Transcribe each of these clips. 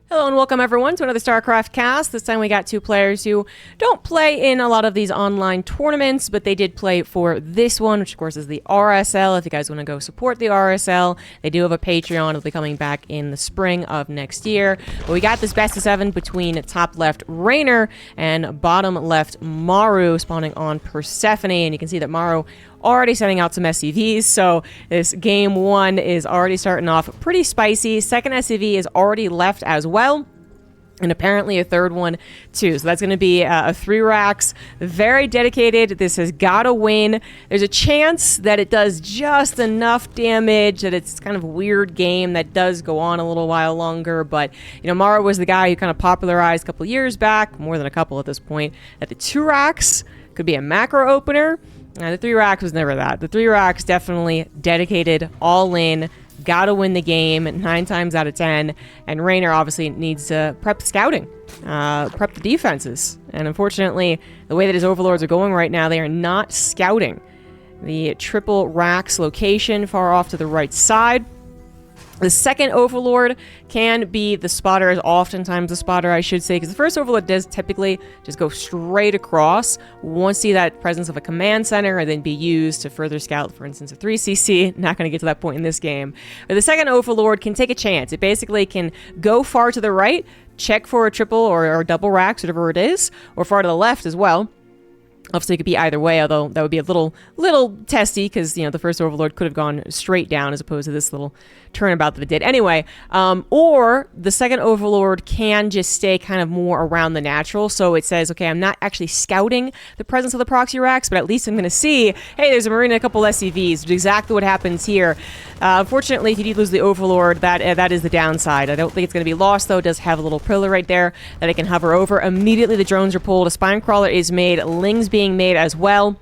Hello and welcome everyone to another StarCraft cast. This time we got two players who don't play in a lot of these online tournaments, but they did play for this one, which of course is the RSL. If you guys want to go support the RSL, they do have a Patreon. It'll be coming back in the spring of next year. But we got this best of 7 between top left Reynor and bottom left Maru spawning on Persephone, and you can see that Maru already sending out some SCVs, so this game 1 is already starting off pretty spicy. Second SCV is already left as well, and apparently a third one too. So that's going to be a 3 racks, very dedicated. This has got to win. There's a chance that it does just enough damage, that it's kind of a weird game that does go on a little while longer. But, you know, Maru was the guy who kind of popularized a couple years back, more than a couple at this point, that the 2 racks could be a macro opener. The 3 racks was never that. The 3 racks definitely dedicated, all in, gotta win the game 9 times out of 10. And Reynor obviously needs to prep scouting, prep the defenses. And unfortunately, the way that his overlords are going right now, they are not scouting the triple racks location far off to the right side. The second overlord can be the spotter, is oftentimes the spotter, I should say, because the first overlord does typically just go straight across. Won't see that presence of a command center and then be used to further scout, for instance, a 3CC. Not going to get to that point in this game. But the second overlord can take a chance. It basically can go far to the right, check for a triple or double racks, whatever it is, or far to the left as well. Obviously, it could be either way, although that would be a little testy because, you know, the first overlord could have gone straight down as opposed to this little turnabout that it did. Anyway, or the second overlord can just stay kind of more around the natural. So it says, okay, I'm not actually scouting the presence of the proxy racks, but at least I'm going to see, hey, there's a Marine and a couple SCVs, which is exactly what happens here. Unfortunately, if you do lose the overlord, that is the downside. I don't think it's going to be lost, though. It does have a little pillar right there that it can hover over. Immediately, the drones are pulled. A spine crawler is made. Lings being made as well.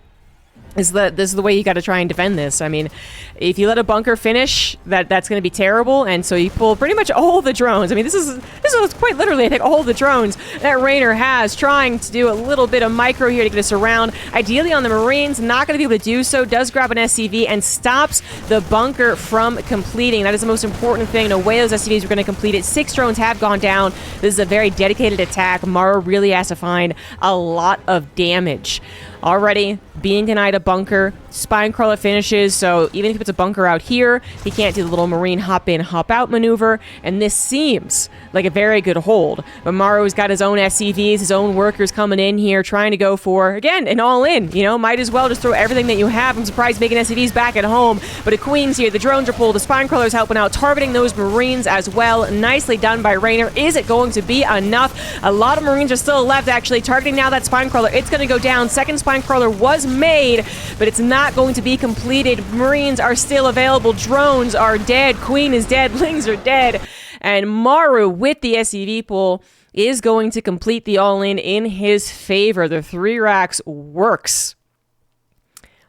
This is the way you got to try and defend this. I mean, if you let a bunker finish, that's going to be terrible, and so you pull pretty much all the drones. I mean, this is quite literally, I think, all the drones that Reynor has, trying to do a little bit of micro here to get us around. Ideally on the Marines, not going to be able to do so. Does grab an SCV and stops the bunker from completing. That is the most important thing. No way those SCVs were going to complete it. 6 drones have gone down. This is a very dedicated attack. Maru really has to find a lot of damage. Already being denied a bunker. Spine crawler finishes, so even if it's a bunker out here, he can't do the little Marine hop in, hop out maneuver, and this seems like a very good hold. But Maru's got his own SCVs, his own workers coming in here, trying to go for, again, an all-in. You know, might as well just throw everything that you have. I'm surprised making SCVs back at home, but a Queen's here, the drones are pulled, the spine crawler's helping out, targeting those Marines as well. Nicely done by Reynor. Is it going to be enough? A lot of Marines are still left, actually, targeting now that spine crawler. It's going to go down. Second spine crawler was made, but it's not going to be completed. Marines are still available. Drones are dead. Queen is dead. Lings are dead. And Maru, with the SCV pull, is going to complete the all-in in his favor. The 3 racks works.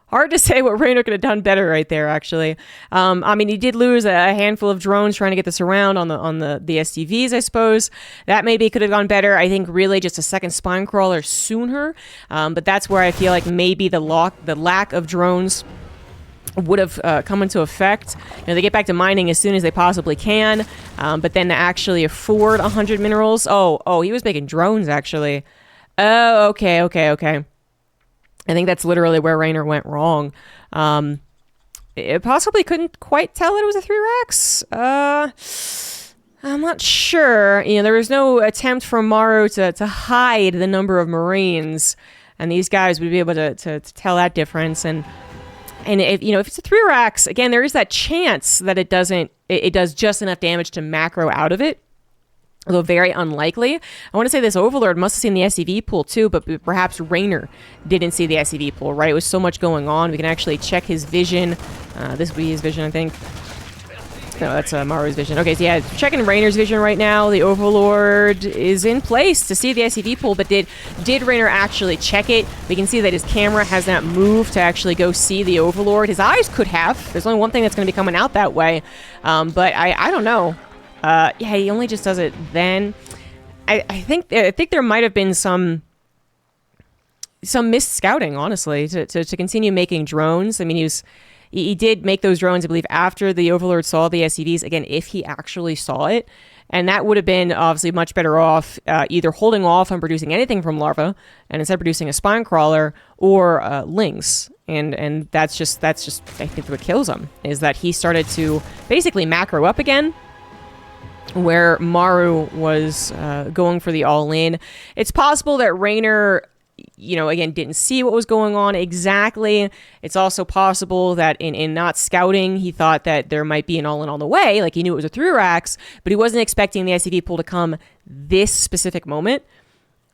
Hard to say what Reynor could have done better right there, actually. I mean, he did lose a handful of drones trying to get this around on the SCVs, I suppose. That maybe could have gone better. I think really just a second spine crawler sooner. But that's where I feel like maybe the lack of drones would have come into effect. You know, they get back to mining as soon as they possibly can. But then to actually afford 100 minerals. Oh, he was making drones, actually. Oh, okay. I think that's literally where Reynor went wrong. It possibly couldn't quite tell that it was a 3 racks. I'm not sure. You know, there was no attempt from Maru to hide the number of Marines, and these guys would be able to tell that difference. And if it's a 3 racks, again, there is that chance that it does just enough damage to macro out of it. Although very unlikely. I want to say this overlord must have seen the SCV pool too, but perhaps Reynor didn't see the SCV pool, right? It was so much going on. We can actually check his vision. This would be his vision, I think. No, that's Maru's vision. Okay, so yeah, checking Reynor's vision right now. The overlord is in place to see the SCV pool, but did Reynor actually check it? We can see that his camera has not moved to actually go see the overlord. His eyes could have. There's only one thing that's going to be coming out that way. But I don't know. Yeah, he only just does it then. I think there might have been some missed scouting, honestly, to continue making drones. I mean, He did make those drones, I believe, after the Overlord saw the SCVs, again, if he actually saw it. And that would have been obviously much better off either holding off on producing anything from larva and instead producing a spine crawler or lynx. And that's just I think what kills him is that he started to basically macro up again, where Maru was going for the all-in. It's possible that Reynor, again, didn't see what was going on exactly. It's also possible that in not scouting, he thought that there might be an all-in on the way. Like, he knew it was a 3-racks, but he wasn't expecting the SCV pull to come this specific moment.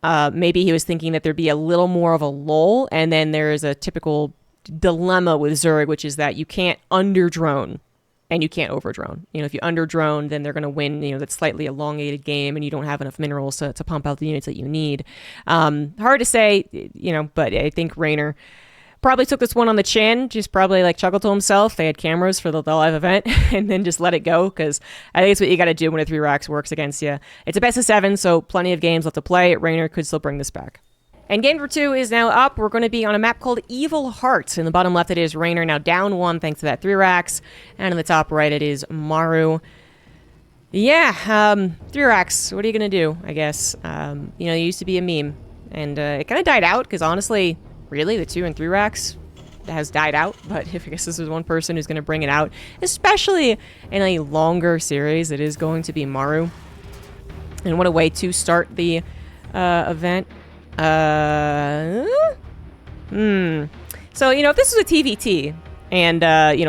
Maybe he was thinking that there'd be a little more of a lull, and then there's a typical dilemma with Zerg, which is that you can't under-drone and you can't over-drone. If you under-drone, then they're going to win, that slightly elongated game, and you don't have enough minerals to pump out the units that you need. Hard to say, but I think Reynor probably took this one on the chin, just probably chuckled to himself. They had cameras for the live event, and then just let it go, because I think it's what you got to do when a 3-racks works against you. It's a best of 7, so plenty of games left to play. Reynor could still bring this back. And game number 2 is now up. We're going to be on a map called Evil Hearts. In the bottom left, it is Reynor, now down 1 thanks to that 3-racks. And in the top right, it is Maru. Yeah, 3-racks. What are you going to do, I guess? It used to be a meme. And it kind of died out, because honestly, really, the 2 and 3-racks has died out. But if I guess this is one person who's going to bring it out, especially in a longer series, it is going to be Maru. And what a way to start the event. So, if this was a TVT and,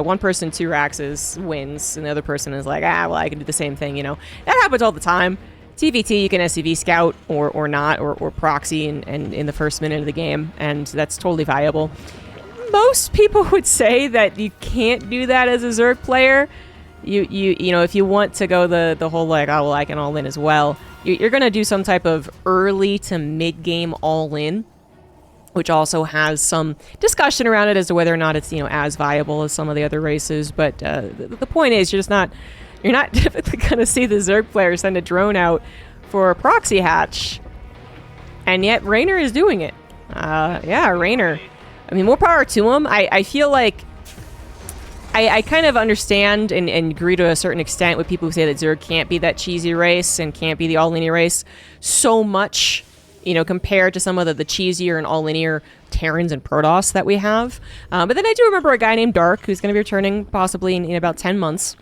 one person 2-racks wins and the other person is like, well, I can do the same thing, that happens all the time. TVT, you can SCV scout or not, or proxy in the first minute of the game, and that's totally viable. Most people would say that you can't do that as a Zerg player. If you want to go the whole I can all in as well, you're going to do some type of early to mid-game all-in, which also has some discussion around it as to whether or not it's, as viable as some of the other races. But the point is, you're not typically going to see the Zerg player send a drone out for a proxy hatch. And yet, Reynor is doing it. Yeah, Reynor. I mean, more power to him. I feel like I kind of understand and agree to a certain extent with people who say that Zerg can't be that cheesy race and can't be the all-linear race so much, compared to some of the cheesier and all-linear Terrans and Protoss that we have. But then I do remember a guy named Dark who's going to be returning possibly in about 10 months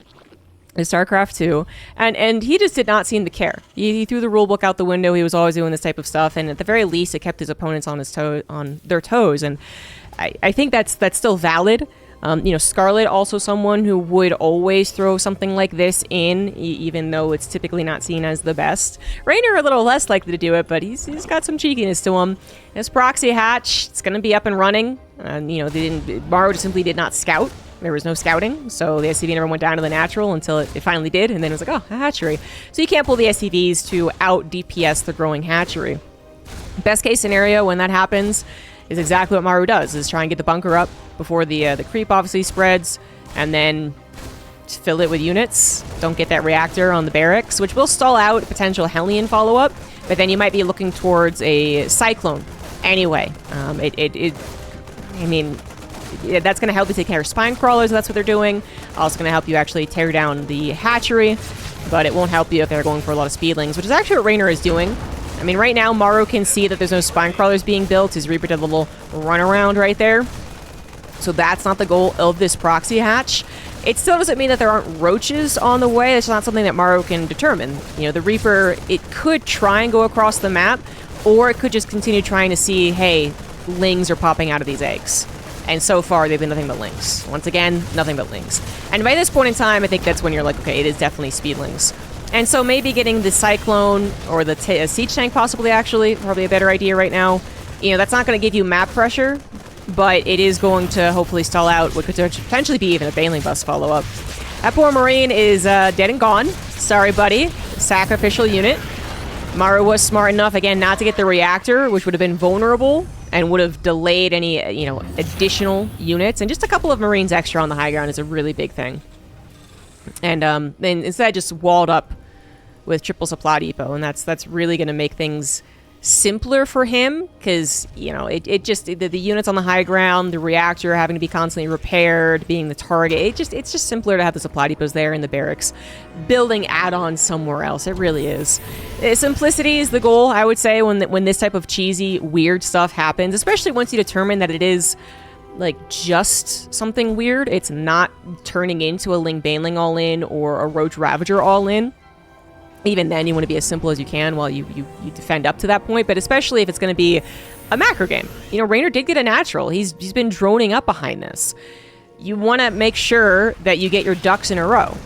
in StarCraft 2, and he just did not seem to care. He threw the rulebook out the window. He was always doing this type of stuff, and at the very least, it kept his opponents on their toes, and I think that's still valid. Scarlet, also someone who would always throw something like this in, even though it's typically not seen as the best. Reynor a little less likely to do it, but he's got some cheekiness to him. This proxy hatch, it's going to be up and running. Maru simply did not scout. There was no scouting, so the SCV never went down to the natural until it finally did, and then it was like, oh, a hatchery. So you can't pull the SCVs to out DPS the growing hatchery. Best case scenario when that happens is exactly what Maru does, is try and get the bunker up before the creep obviously spreads, and then fill it with units. Don't get that reactor on the barracks, which will stall out potential Hellion follow-up, but then you might be looking towards a Cyclone anyway. That's going to help you take care of spine crawlers. That's what they're doing. Also going to help you actually tear down the hatchery, but it won't help you if they're going for a lot of speedlings, which is actually what Reynor is doing. I mean, right now, Maru can see that there's no spine crawlers being built. His Reaper did a little runaround right there. So that's not the goal of this proxy hatch. It still doesn't mean that there aren't roaches on the way. It's not something that Maru can determine. The Reaper, it could try and go across the map, or it could just continue trying to see, hey, lings are popping out of these eggs. And so far, they've been nothing but lings. Once again, nothing but lings. And by this point in time, I think that's when you're like, okay, it is definitely speedlings. And so maybe getting the Cyclone or the Siege Tank possibly, actually, probably a better idea right now. That's not going to give you map pressure, but it is going to hopefully stall out what could potentially be even a Baneling Bus follow-up. That poor Marine is dead and gone. Sorry, buddy. Sacrificial unit. Maru was smart enough, again, not to get the reactor, which would have been vulnerable and would have delayed any, additional units. And just a couple of Marines extra on the high ground is a really big thing. And then instead just walled up with triple supply depot, and that's really going to make things simpler for him because, you know, it just, the units on the high ground, the reactor having to be constantly repaired, being the target, it's just simpler to have the supply depots there in the barracks, building add-ons somewhere else. It really is. Simplicity is the goal, I would say, when this type of cheesy, weird stuff happens, especially once you determine that it is like just something weird. It's not turning into a Ling Baneling all-in or a Roach Ravager all-in. Even then, you want to be as simple as you can while you defend up to that point, but especially if it's going to be a macro game. You know, Reynor did get a natural. He's been droning up behind this. You want to make sure that you get your ducks in a row.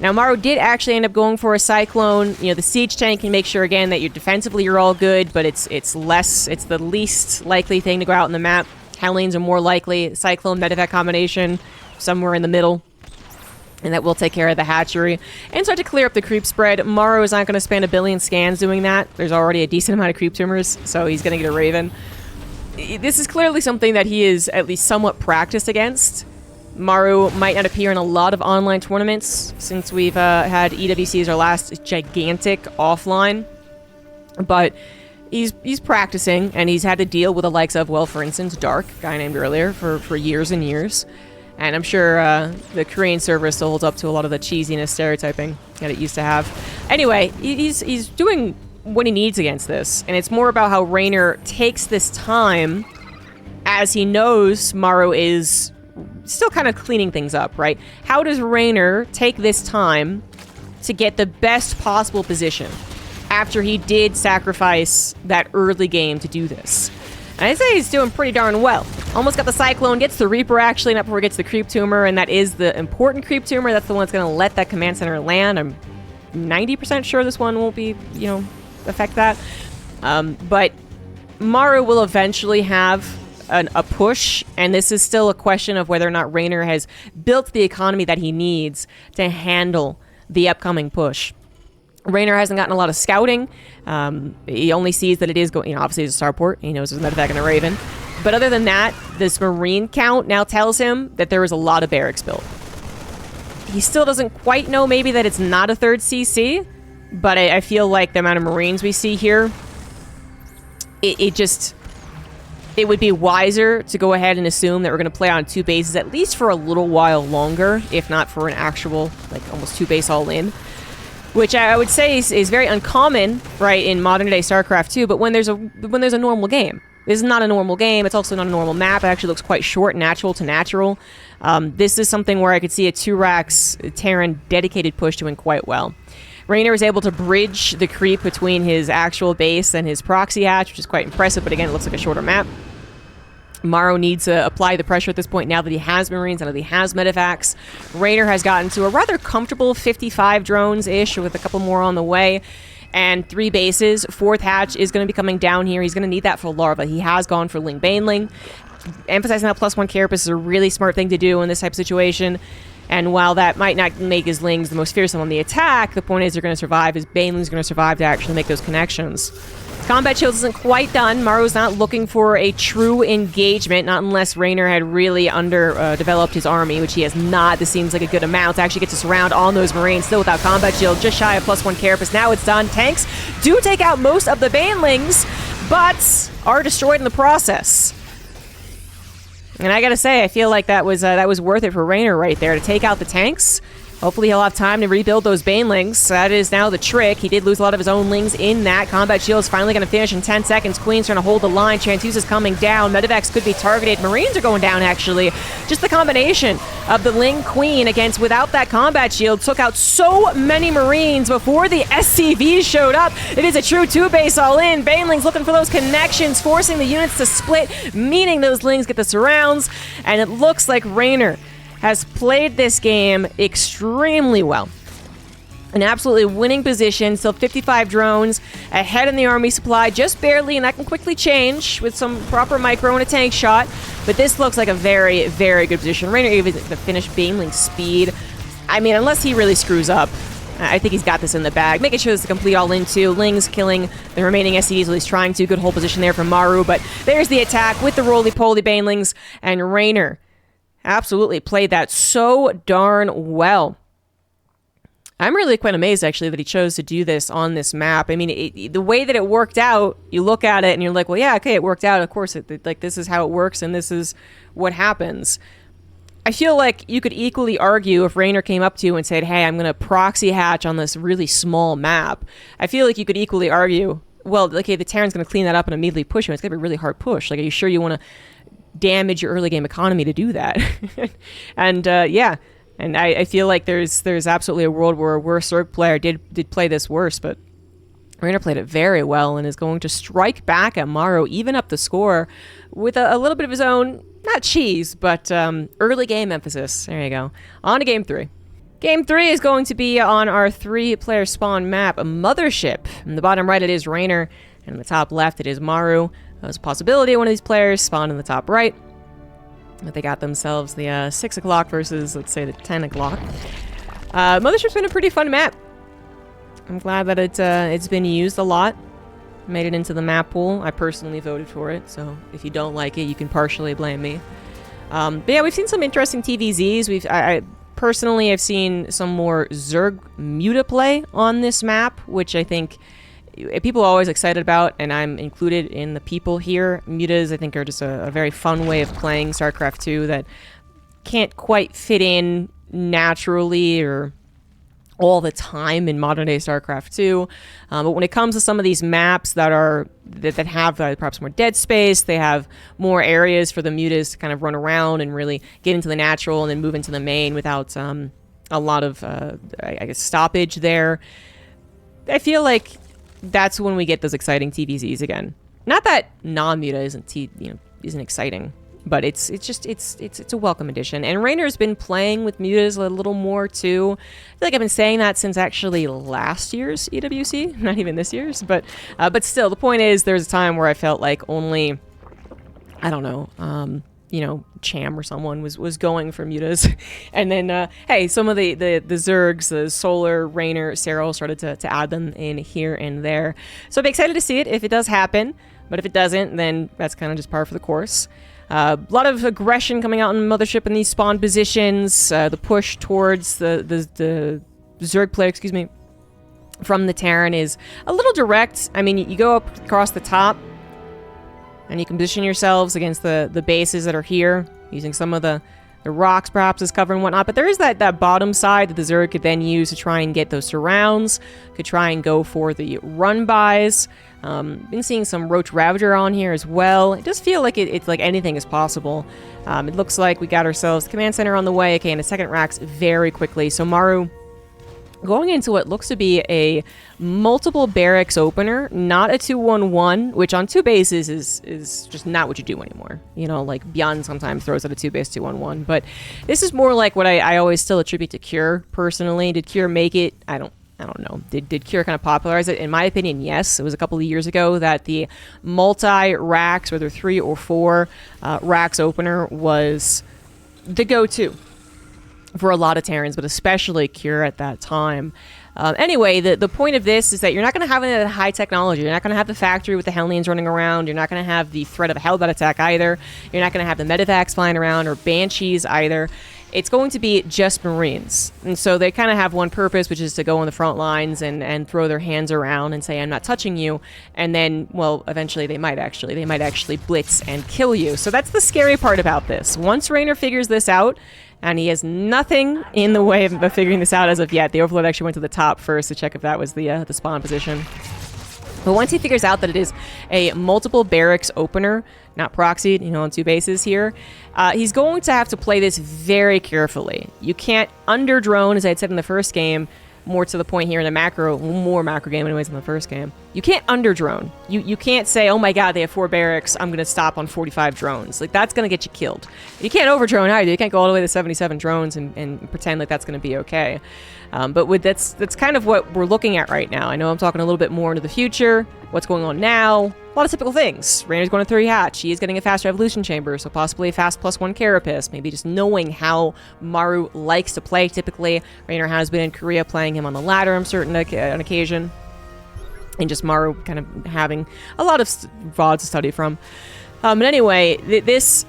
Now, Maru did actually end up going for a Cyclone. You know, the Siege Tank can make sure, again, that defensively you're all good, but it's the least likely thing to go out on the map. Hellings are more likely. Cyclone, Medevac combination, somewhere in the middle. And that will take care of the hatchery and start to clear up the creep spread. Maru is not going to spend a billion scans doing that. There's already a decent amount of creep tumors, so he's going to get a Raven. This is clearly something that he is at least somewhat practiced against. Maru might not appear in a lot of online tournaments since we've had EWC as our last gigantic offline. But he's practicing, and he's had to deal with the likes of, well, for instance, Dark, guy named earlier, for years and years. And I'm sure the Korean server still holds up to a lot of the cheesiness stereotyping that it used to have. Anyway, he's doing what he needs against this. And it's more about how Reynor takes this time as he knows Maru is still kind of cleaning things up, right? How does Reynor take this time to get the best possible position after he did sacrifice that early game to do this? And I'd say he's doing pretty darn well. Almost got the Cyclone, gets the Reaper actually, not before he gets the Creep Tumor, and that is the important Creep Tumor. That's the one that's going to let that command center land. I'm 90% sure this one won't be, you know, affect that. But Maru will eventually have a push, and this is still a question of whether or not Reynor has built the economy that he needs to handle the upcoming push. Reynor hasn't gotten a lot of scouting. He only sees that it is going, you know, obviously it's a starport. He knows there's a Medevac and a Raven. But other than that, this Marine count now tells him that there is a lot of barracks built. He still doesn't quite know maybe that it's not a third CC, but I feel like the amount of Marines we see here, it would be wiser to go ahead and assume that we're going to play on two bases at least for a little while longer, if not for an actual, like, almost two base all-in. Which I would say is very uncommon, right, in modern-day StarCraft 2, but when there's a normal game. This is not a normal game. It's also not a normal map. It actually looks quite short, natural to natural. This is something where I could see a 2-Rax Terran dedicated push doing quite well. Reynor is able to bridge the creep between his actual base and his proxy hatch, which is quite impressive, but again, it looks like a shorter map. Maru needs to apply the pressure at this point now that he has Marines, now that he has Medevacs. Reynor has gotten to a rather comfortable 55 drones-ish with a couple more on the way. And 3 bases. 4th hatch is going to be coming down here. He's going to need that for Larva. He has gone for Ling Baneling. Emphasizing that +1 carapace is a really smart thing to do in this type of situation. And while that might not make his Lings the most fearsome on the attack, the point is they're going to survive. His Baneling's going to survive to actually make those connections. Combat Shields isn't quite done. Maru's not looking for a true engagement, not unless Reynor had really underdeveloped his army, which he has not. This seems like a good amount to actually get to surround on those Marines, still without Combat Shield, just shy of +1 carapace. Now it's done. Tanks do take out most of the Banelings, but are destroyed in the process. And I gotta say, I feel like that was worth it for Reynor right there, to take out the tanks. Hopefully he'll have time to rebuild those Banelings. That is now the trick. He did lose a lot of his own Lings in that. Combat Shield is finally going to finish in 10 seconds. Queen's trying to hold the line. Transfuser's coming down. Medevacs could be targeted. Marines are going down, actually. Just the combination of the Ling Queen against without that Combat Shield took out so many Marines before the SCVs showed up. It is a true 2-base all-in. Banelings looking for those connections, forcing the units to split, meaning those Lings get the surrounds. And it looks like Reynor has played this game extremely well. An absolutely winning position, still 55 drones, ahead in the army supply, just barely, and that can quickly change with some proper micro and a tank shot, but this looks like a very, very good position. Reynor even the finished Baneling speed. I mean, unless he really screws up, I think he's got this in the bag. Making sure this is a complete all-in too. Ling's killing the remaining SCVs, while he's trying to. Good hold position there from Maru, but there's the attack with the roly-poly Banelings, and Reynor absolutely played that so darn well. I'm really quite amazed, actually, that he chose to do this on this map. I mean, the way that it worked out, you look at it and you're like, well, yeah, okay, it worked out. Of course, like, this is how it works and this is what happens. I feel like you could equally argue if Reynor came up to you and said, hey, I'm going to proxy hatch on this really small map. I feel like you could equally argue, well, okay, the Terran's going to clean that up and immediately push you. It's going to be a really hard push. Like, are you sure you want to damage your early game economy to do that? And, yeah. And I feel like there's absolutely a world where a worse Zerg player did play this worse, but Reynor played it very well and is going to strike back at Maru, even up the score, with a little bit of his own, not cheese, but early game emphasis. There you go. On to Game 3. Game 3 is going to be on our 3-player spawn map, a Mothership. In the bottom right, it is Reynor, and in the top left, it is Maru. There's a possibility one of these players spawned in the top right. But they got themselves the 6 o'clock versus, let's say, the 10 o'clock. Mothership's been a pretty fun map. I'm glad that it's been used a lot. Made it into the map pool. I personally voted for it, so if you don't like it, you can partially blame me. But yeah, we've seen some interesting TvZs. I personally have seen some more Zerg Muta play on this map, which I think people are always excited about, and I'm included in the people here. Mutas, I think, are just a very fun way of playing StarCraft 2 that can't quite fit in naturally or all the time in modern day StarCraft 2. But when it comes to some of these maps that have perhaps more dead space, they have more areas for the mutas to kind of run around and really get into the natural and then move into the main without a lot of I guess stoppage there. I feel like that's when we get those exciting TvZs again. Not that non-muta isn't exciting, but it's a welcome addition. And Reynor's been playing with mutas a little more too. I feel like I've been saying that since actually last year's EWC, not even this year's. But still, the point is, there's a time where I felt like only, I don't know, Cham or someone was going for mutas, and then hey, some of the Zergs, the Solar, Reynor, Serral started to add them in here and there. So I'd be excited to see it if it does happen, but if it doesn't, then that's kind of just par for the course. A lot of aggression coming out in Mothership in these spawn positions. The push towards the Zerg player, excuse me, from the Terran is a little direct. I mean, you go up across the top, and you can position yourselves against the bases that are here, using some of the rocks perhaps as cover and whatnot. But there is that bottom side that the Zerg could then use to try and get those surrounds, could try and go for the run-bys. Been seeing some Roach Ravager on here as well. It does feel like it's like anything is possible. It looks like we got ourselves the command center on the way, okay, and a second racks very quickly. So Maru going into what looks to be a multiple barracks opener, not a 2-1-1, which on 2 bases is just not what you do anymore. You know, like Beyond sometimes throws out a 2-base 2-1-1, but this is more like what I always still attribute to Cure personally. Did Cure make it? I don't know. Did Cure kind of popularize it? In my opinion, yes. It was a couple of years ago that the multi-racks, whether 3 or 4 racks opener, was the go-to for a lot of Terrans, but especially Cure at that time. Anyway, the point of this is that you're not going to have any of the high technology. You're not going to have the factory with the Hellions running around. You're not going to have the threat of a Hellbat attack either. You're not going to have the Medivacs flying around or Banshees either. It's going to be just Marines. And so they kind of have one purpose, which is to go on the front lines and throw their hands around and say, I'm not touching you. And then, well, eventually they might actually blitz and kill you. So that's the scary part about this. Once Reynor figures this out, and he has nothing in the way of figuring this out as of yet. The Overlord actually went to the top first to check if that was the spawn position. But once he figures out that it is a multiple barracks opener, not proxied, on 2 bases here, he's going to have to play this very carefully. You can't under-drone, as I had said in the first game, more to the point here in the more macro game anyways in the first game. You can't under-drone. You can't say, oh my god, they have 4 barracks, I'm going to stop on 45 drones. Like, that's going to get you killed. You can't over-drone either. You can't go all the way to 77 drones and pretend like that's going to be okay. But that's kind of what we're looking at right now. I know I'm talking a little bit more into the future, what's going on now. A lot of typical things. Reynor's going to 3 hatch. He is getting a fast revolution chamber, so possibly a fast +1 carapace. Maybe just knowing how Maru likes to play typically. Reynor has been in Korea playing him on the ladder on an occasion. And just Maru kind of having a lot of VODs to study from. But anyway, this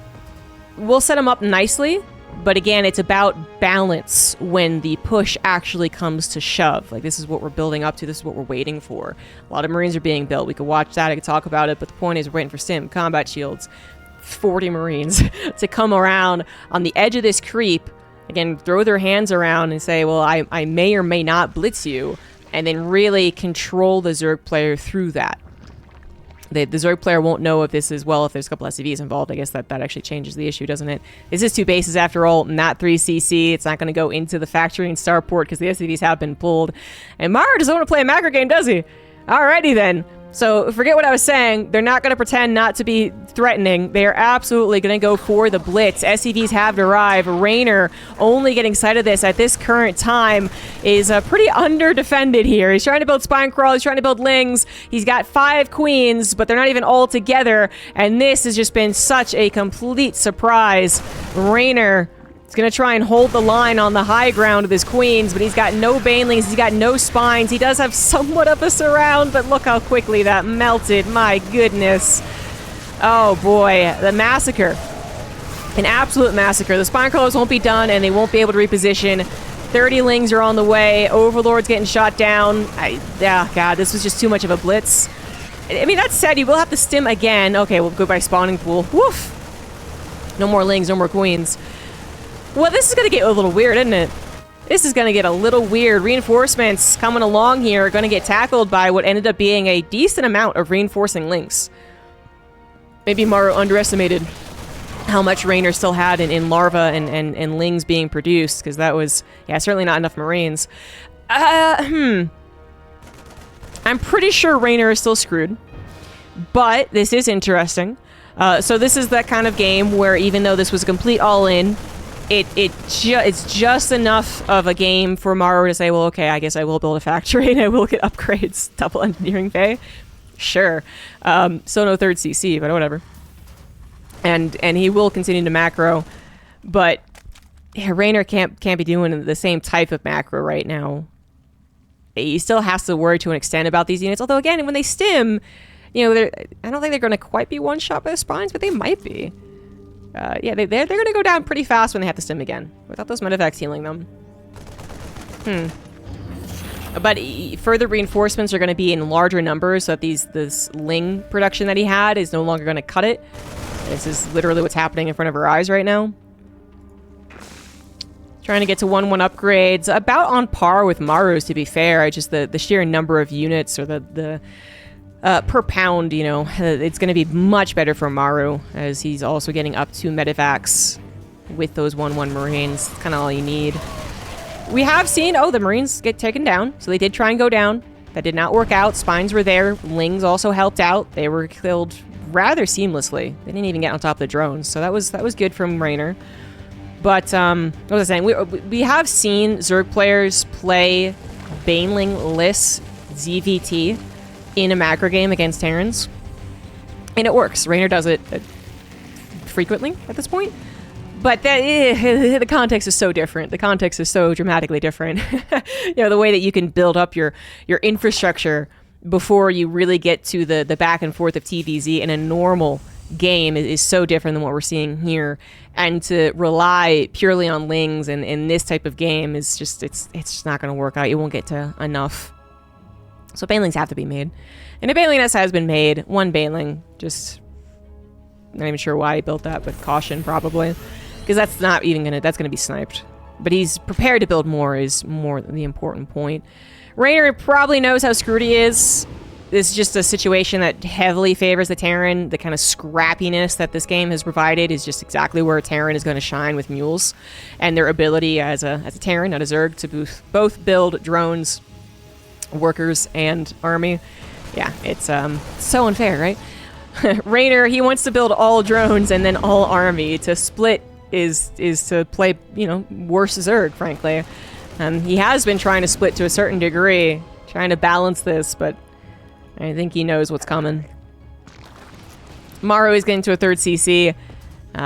will set him up nicely. But again, it's about balance when the push actually comes to shove. Like, this is what we're building up to. This is what we're waiting for. A lot of Marines are being built. We could watch that. I could talk about it. But the point is, we're waiting for stim, combat shields, 40 Marines to come around on the edge of this creep. Again, throw their hands around and say, well, I may or may not blitz you. And then really control the Zerg player through that. The Zerg player won't know if this is, well, if there's a couple SCVs involved. I guess that actually changes the issue, doesn't it? This is 2 bases after all, not 3 CC. It's not going to go into the factory and starport because the SCVs have been pulled. And Maru doesn't want to play a macro game, does he? Alrighty then. So forget what I was saying. They're not going to pretend not to be threatening. They are absolutely going to go for the blitz. SCVs have arrived. Reynor only getting sight of this at this current time is pretty under-defended here. He's trying to build Spine Crawl. He's trying to build Lings. He's got 5 Queens, but they're not even all together. And this has just been such a complete surprise. Reynor is going to try and hold the line on the high ground with his Queens, but he's got no Banelings, he's got no Spines. He does have somewhat of a surround, but look how quickly that melted. My goodness. Oh boy, the massacre. An absolute massacre. The Spine Crawlers won't be done, and they won't be able to reposition. 30 Lings are on the way. Overlord's getting shot down. Yeah, God, this was just too much of a blitz. I mean, that said, you will have to stim again. Okay, we'll go by spawning pool. Woof. No more Lings, no more Queens. Well, this is going to get a little weird, isn't it? This is going to get a little weird. Reinforcements coming along here are going to get tackled by what ended up being a decent amount of reinforcing Lings. Maybe Maru underestimated how much Reynor still had in larva and Lings being produced, because that was, yeah, certainly not enough Marines. I'm pretty sure Reynor is still screwed, but this is interesting. So this is that kind of game where even though this was a complete all-in, it's just enough of a game for Maru to say, well, okay, I guess I will build a factory and I will get upgrades, double engineering pay. Sure. So no 3rd CC, but whatever. And he will continue to macro, but yeah, Reynor can't be doing the same type of macro right now. He still has to worry to an extent about these units. Although again, when they stim, you know, I don't think they're going to quite be one shot by the spines, but they might be. Yeah, they're going to go down pretty fast when they have to stim again, without those medevacts healing them. But further reinforcements are going to be in larger numbers, so that this Ling production that he had is no longer going to cut it. This is literally what's happening in front of our eyes right now. Trying to get to 1-1 upgrades, about on par with Maru's, to be fair. I just the sheer number of units, or the per pound, you know, it's going to be much better for Maru, as he's also getting up 2 medevacs with those 1-1 Marines. Kind of all you need. We have seen, oh, the Marines get taken down, so they did try and go down. That did not work out. Spines were there. Lings also helped out. They were killed rather seamlessly. They didn't even get on top of the drones, so that was good from Reynor. But, what was I saying? We have seen Zerg players play Baneling-less ZVT in a macro game against Terrans. And it works. Reynor does it frequently at this point. But the context is so different. The context is so dramatically different. You know, the way that you can build up your infrastructure before you really get to the back and forth of TvZ in a normal game is so different than what we're seeing here. And to rely purely on Lings in this type of game is just, it's just not going to work out. You won't get to enough. So Banelings have to be made. And a Baneling nest has been made. 1 Baneling. Just not even sure why he built that, but caution probably. Because that's not even that's gonna be sniped. But he's prepared to build more is more the important point. Reynor probably knows how screwed he is. This is just a situation that heavily favors the Terran. The kind of scrappiness that this game has provided is just exactly where a Terran is going to shine with mules. And their ability as a Terran, not a Zerg, to both build drones, workers, and army. Yeah, it's so unfair, right? Reynor, he wants to build all drones and then all army. To split is to play, you know, worse Zerg, frankly. He has been trying to split to a certain degree, trying to balance this, but I think he knows what's coming. Maru is getting to a 3rd CC.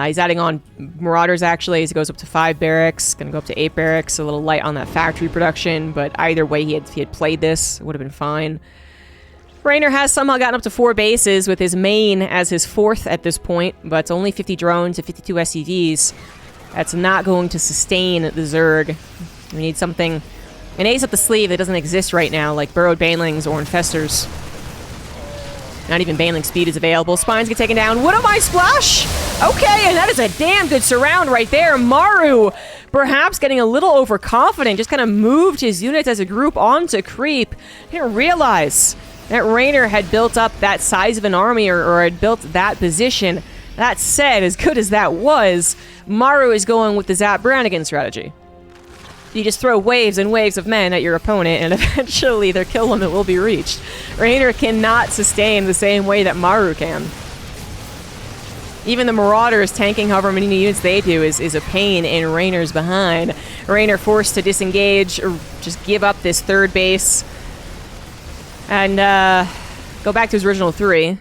He's adding on Marauders, actually, as he goes up to 5 barracks. Gonna go up to 8 barracks. A little light on that factory production, but either way, if he had played this, it would have been fine. Reynor has somehow gotten up to 4 bases with his main as his 4th at this point, but it's only 50 drones and 52 SCVs. That's not going to sustain the Zerg. We need something, an ace up the sleeve that doesn't exist right now, like burrowed banelings or infestors. Not even baneling speed is available. Spines get taken down. What am I splash? Okay, and that is a damn good surround right there. Maru, perhaps getting a little overconfident, just kind of moved his units as a group onto creep. Didn't realize that Reynor had built up that size of an army or had built that position. That said, as good as that was, Maru is going with the Zap Brannigan strategy. You just throw waves and waves of men at your opponent, and eventually their kill limit will be reached. Reynor cannot sustain the same way that Maru can. Even the Marauders tanking however many units they do is a pain in Reynor's behind. Reynor forced to disengage or just give up this third base and go back to his original 3.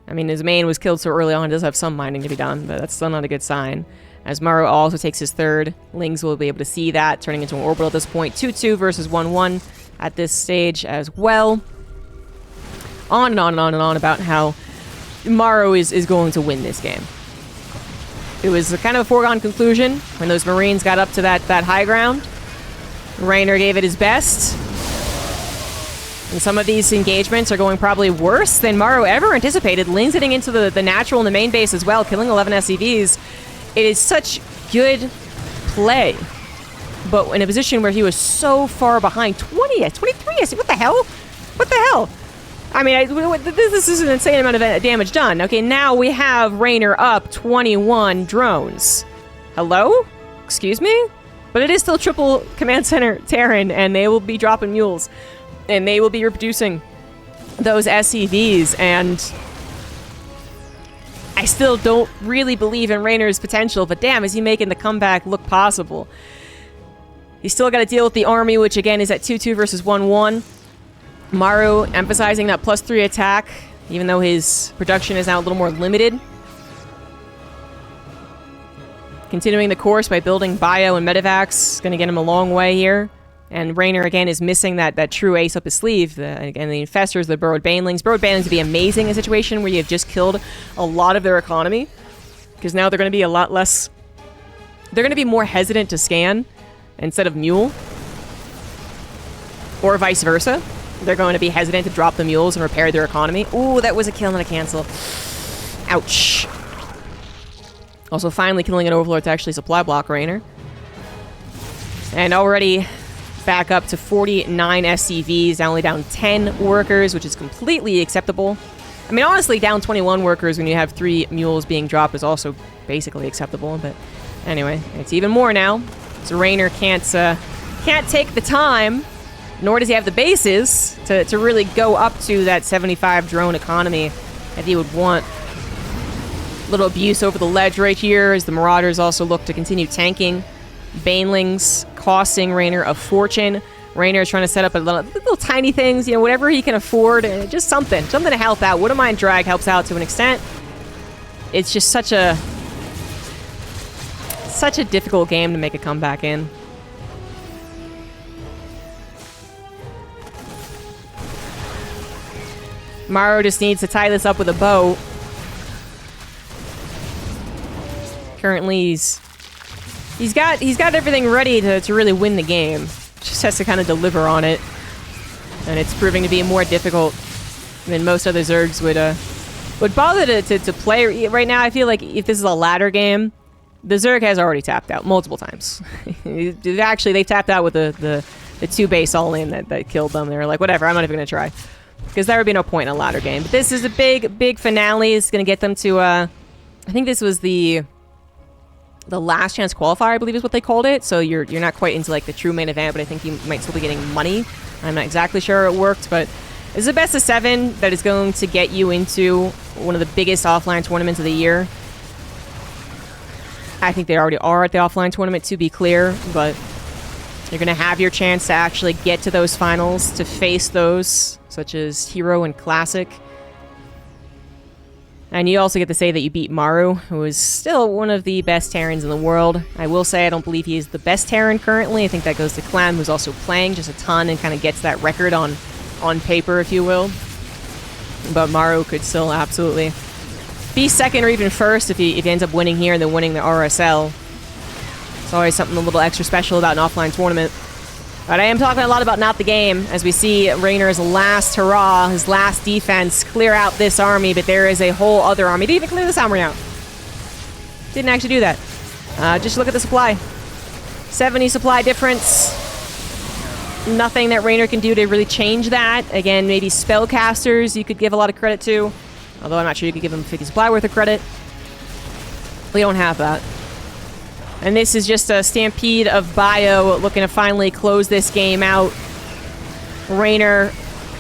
I mean, his main was killed so early on, he does have some mining to be done, but that's still not a good sign. As Maru also takes his 3rd, Lings will be able to see that, turning into an orbital at this point. 2-2 versus 1-1 at this stage as well. On and on and on and on about how Maru is going to win this game. It was a kind of a foregone conclusion when those Marines got up to that high ground. Reynor gave it his best. And some of these engagements are going probably worse than Maru ever anticipated. Ling's hitting into the natural in the main base as well, killing 11 SCVs. It is such good play. But in a position where he was so far behind. 20, 23, what the hell? What the hell? I mean, this is an insane amount of damage done. Okay, now we have Reynor up 21 drones. Hello? Excuse me? But it is still triple command center Terran, and they will be dropping mules. And they will be reproducing those SCVs, and I still don't really believe in Reynor's potential, but damn, is he making the comeback look possible. He's still got to deal with the army, which again is at 2-2 versus 1-1. Maru emphasizing that +3 attack, even though his production is now a little more limited. Continuing the course by building bio and medevacs, going to get him a long way here. And Reynor, again, is missing that true ace up his sleeve. Again, the infestors, the burrowed banelings. Burrowed banelings would be amazing in a situation where you have just killed a lot of their economy. Because now they're going to be a lot less... They're going to be more hesitant to scan instead of mule. Or vice versa. They're going to be hesitant to drop the mules and repair their economy. Ooh, that was a kill and a cancel. Ouch. Also, finally killing an overlord to actually supply block Reynor. And already... back up to 49 SCVs, now only down 10 workers, which is completely acceptable. I mean, honestly, down 21 workers when you have 3 mules being dropped is also basically acceptable, but anyway, it's even more now. So Reynor can't take the time, nor does he have the bases to really go up to that 75 drone economy that he would want. Little abuse over the ledge right here as the Marauders also look to continue tanking. Banelings costing Reynor a fortune. Reynor is trying to set up a little tiny things, you know, whatever he can afford, just something to help out. What a Mind Drag helps out to an extent. It's just such a difficult game to make a comeback in. Maru just needs to tie this up with a bow. Currently, he's got everything ready to really win the game. Just has to kind of deliver on it. And it's proving to be more difficult than most other Zergs would bother to play. Right now, I feel like if this is a ladder game, the Zerg has already tapped out multiple times. Actually, they tapped out with the 2 base all-in that killed them. They were like, whatever, I'm not even going to try. Because there would be no point in a ladder game. But this is a big finale. It's going to get them to, I think this was the last chance qualifier, I believe is what they called it. So you're not quite into like the true main event, but I think you might still be getting money. I'm not exactly sure it worked, but this is a best of 7 that is going to get you into one of the biggest offline tournaments of the year. I think they already are at the offline tournament, to be clear, but you're going to have your chance to actually get to those finals, to face those, such as Hero and Classic. And you also get to say that you beat Maru, who is still one of the best Terrans in the world. I will say I don't believe he is the best Terran currently. I think that goes to Clem, who's also playing just a ton and kind of gets that record on paper, if you will. But Maru could still absolutely be second or even first if he ends up winning here and then winning the RSL. It's always something a little extra special about an offline tournament. But I am talking a lot about not the game, as we see Reynor's last hurrah, his last defense, clear out this army, but there is a whole other army. Didn't even clear this army out. Didn't actually do that. Just look at the supply. 70 supply difference. Nothing that Reynor can do to really change that. Again, maybe spellcasters you could give a lot of credit to. Although I'm not sure you could give them 50 supply worth of credit. We don't have that. And this is just a stampede of Bio looking to finally close this game out. Reynor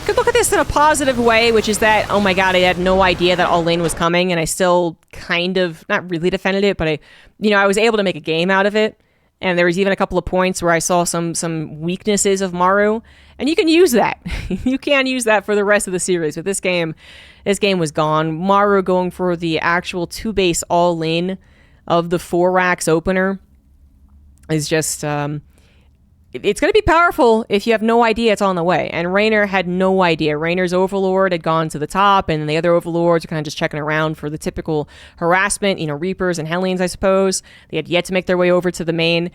could look at this in a positive way, which is that, oh my god, I had no idea that all-in was coming, and I still kind of, not really defended it, but I was able to make a game out of it. And there was even a couple of points where I saw some weaknesses of Maru, and you can use that. You can use that for the rest of the series. But this game was gone. Maru going for the actual 2-base all-in of the 4 racks opener is just, it's going to be powerful if you have no idea it's on the way. And Reynor had no idea. Reynor's Overlord had gone to the top, and the other Overlords are kind of just checking around for the typical harassment, Reapers and Hellions, I suppose. They had yet to make their way over to the main.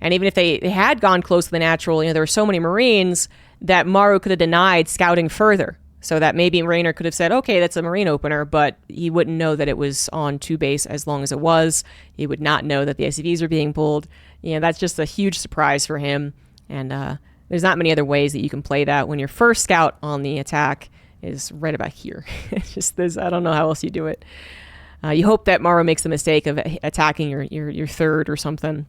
And even if they had gone close to the natural, there were so many Marines that Maru could have denied scouting further. So that maybe Reynor could have said, okay, that's a Marine opener, but he wouldn't know that it was on 2-base as long as it was. He would not know that the SCVs are being pulled. That's just a huge surprise for him. And there's not many other ways that you can play that when your first scout on the attack is right about here. It's just this, I don't know how else you do it. You hope that Maru makes the mistake of attacking your third or something,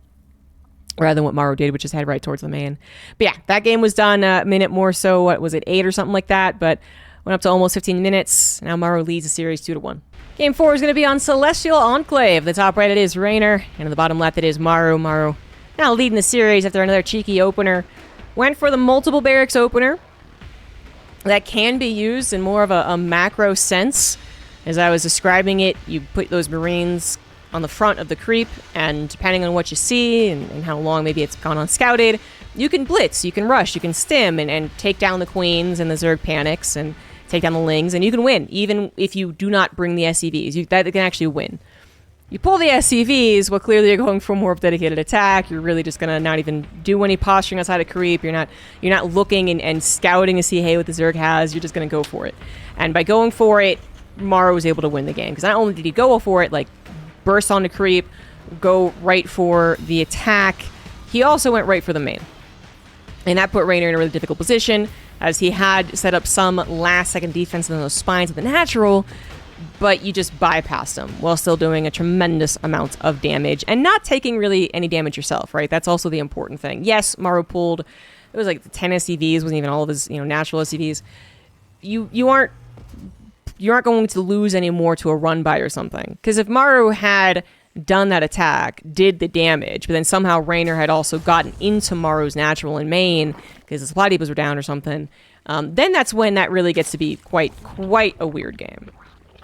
rather than what Maru did, which is head right towards the main. But yeah, that game was done a minute more so. What was it, 8 or something like that? But went up to almost 15 minutes. Now Maru leads the series 2-1. Game 4 is going to be on Celestial Enclave. The top right it is Reynor, and on the bottom left it is Maru. Maru now leading the series after another cheeky opener. Went for the multiple barracks opener. That can be used in more of a macro sense. As I was describing it, you put those Marines on the front of the creep, and depending on what you see and how long maybe it's gone unscouted, you can blitz, you can rush, you can stim and take down the queens and the Zerg panics and take down the lings, and you can win, even if you do not bring the SCVs. That can actually win. You pull the SCVs, well, clearly you're going for more of a dedicated attack. You're really just gonna not even do any posturing outside of creep. You're not looking and scouting to see, hey, what the Zerg has. You're just gonna go for it. And by going for it, Maru was able to win the game, because not only did he go for it, like burst on the creep, go right for the attack, he also went right for the main. And that put Reynor in a really difficult position, as he had set up some last-second defense in those spines of the natural, but you just bypassed him while still doing a tremendous amount of damage and not taking really any damage yourself, right? That's also the important thing. Yes, Maru pulled, it was like 10 SCVs, wasn't even all of his natural SCVs. You aren't going to lose any more to a run by or something. Because if Maru had done that attack, did the damage, but then somehow Reynor had also gotten into Maru's natural and main because the supply depots were down or something, then that's when that really gets to be quite a weird game.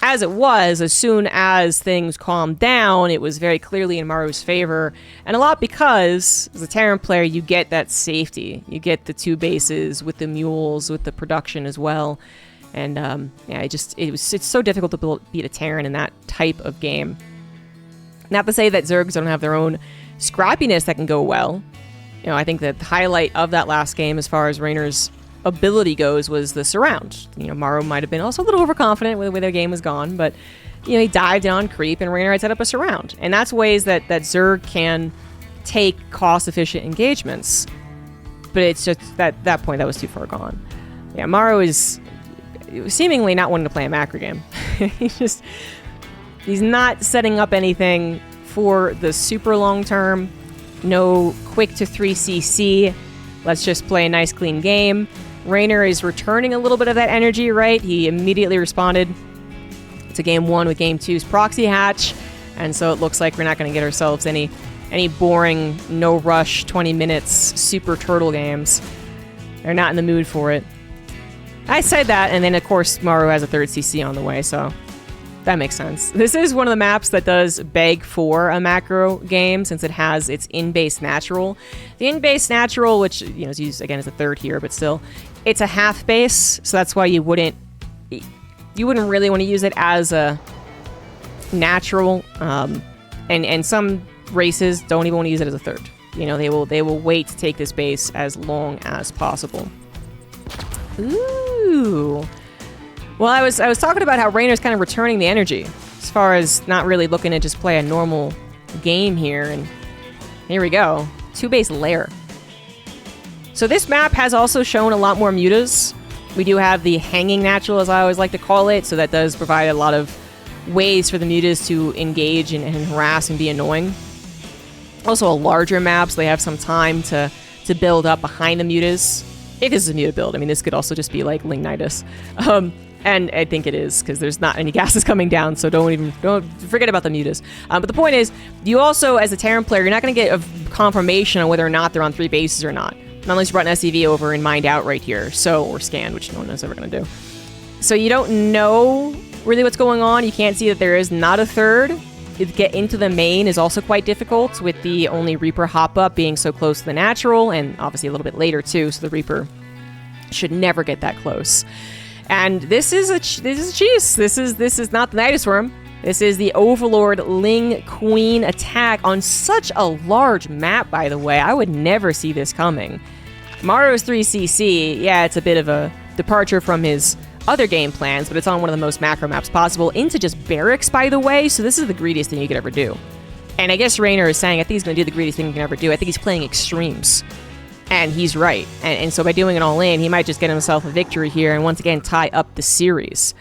As it was, as soon as things calmed down, it was very clearly in Maru's favor, and a lot because, as a Terran player, you get that safety. You get the 2 bases with the mules, with the production as well. And yeah, it's so difficult to beat a Terran in that type of game. Not to say that Zergs don't have their own scrappiness that can go well. I think that the highlight of that last game, as far as Reynor's ability goes, was the surround. Maru might have been also a little overconfident with the way their game was gone, but he dived in on creep, and Reynor had set up a surround. And that's ways that Zerg can take cost-efficient engagements. But it's just that point that was too far gone. Yeah, Maru is seemingly not wanting to play a macro game. He's not setting up anything for the super long term. No quick to 3 CC. Let's just play a nice clean game. Reynor is returning a little bit of that energy, right? He immediately responded to game 1 with game 2's proxy hatch, and so it looks like we're not going to get ourselves any boring, no rush, 20 minutes super turtle games. They're not in the mood for it. I said that, and then of course Maru has a 3rd CC on the way, so that makes sense. This is one of the maps that does beg for a macro game, since it has its in-base natural. The in-base natural, which is used again as a 3rd here, but still, it's a half base, so that's why you wouldn't really want to use it as a natural. And some races don't even want to use it as a third. You know, they will wait to take this base as long as possible. Ooh. Well, I was talking about how Reynor's kind of returning the energy as far as not really looking to just play a normal game here, and here we go. 2-base lair. So this map has also shown a lot more mutas. We do have the hanging natural, as I always like to call it, so that does provide a lot of ways for the mutas to engage and harass and be annoying. Also a larger map, so they have some time to build up behind the mutas. If this is a muta build, I mean, this could also just be like Lignitis. And I think it is, because there's not any gases coming down, so don't forget about the mutas. But the point is, you also, as a Terran player, you're not going to get a confirmation on whether or not they're on 3 bases or not. Not unless you brought an SCV over and mined out right here, or scanned, which no one is ever going to do. So you don't know really what's going on. You can't see that there is not a third. To get into the main is also quite difficult, with the only Reaper hop-up being so close to the natural, and obviously a little bit later too, so the Reaper should never get that close. And this is a cheese. This is not the Nidus Worm. This is the Overlord Ling Queen attack on such a large map, by the way. I would never see this coming. Maru's 3cc, yeah, it's a bit of a departure from his other game plans, but it's on one of the most macro maps possible, into just barracks, by the way, so this is the greediest thing you could ever do. And I guess Reynor is saying, I think he's going to do the greediest thing you can ever do. I think he's playing extremes. And he's right. And so by doing it all in, he might just get himself a victory here and once again tie up the series.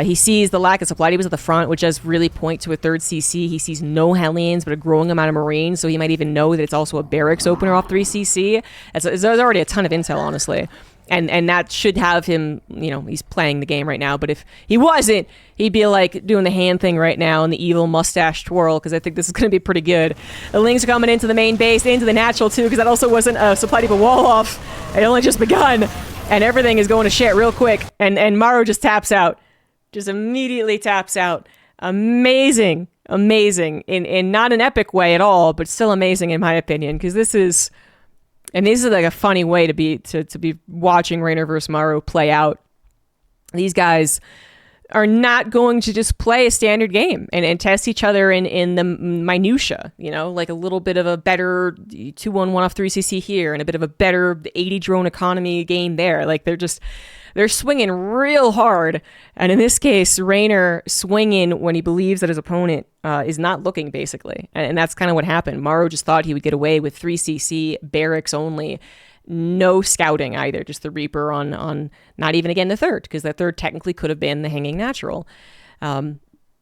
He sees the lack of supply depots at the front, which does really point to a 3rd CC. He sees no Hellions, but a growing amount of Marines, so he might even know that it's also a barracks opener off 3CC. There's already a ton of intel, honestly. And that should have him, you know, he's playing the game right now. But if he wasn't, he'd be like doing the hand thing right now and the evil mustache twirl, because I think this is going to be pretty good. The Lings are coming into the main base, into the natural too, because that also wasn't a supply depot wall off. It only just begun. And everything is going to shit real quick. And Maru just taps out. Just immediately taps out. Amazing. Amazing. In not an epic way at all, but still amazing in my opinion, because this is... And this is like a funny way to be watching Reynor versus Maru play out. These guys are not going to just play a standard game and test each other in the minutia, you know, like a little bit of a better 2-1-1 off 3cc here and a bit of a better 80 drone economy game there. Like they're swinging real hard. And in this case, Reynor swinging when he believes that his opponent is not looking, basically. And that's kind of what happened. Maru just thought he would get away with 3cc, barracks only. No scouting either, just the Reaper on not even, again, the 3rd, because that 3rd technically could have been the hanging natural.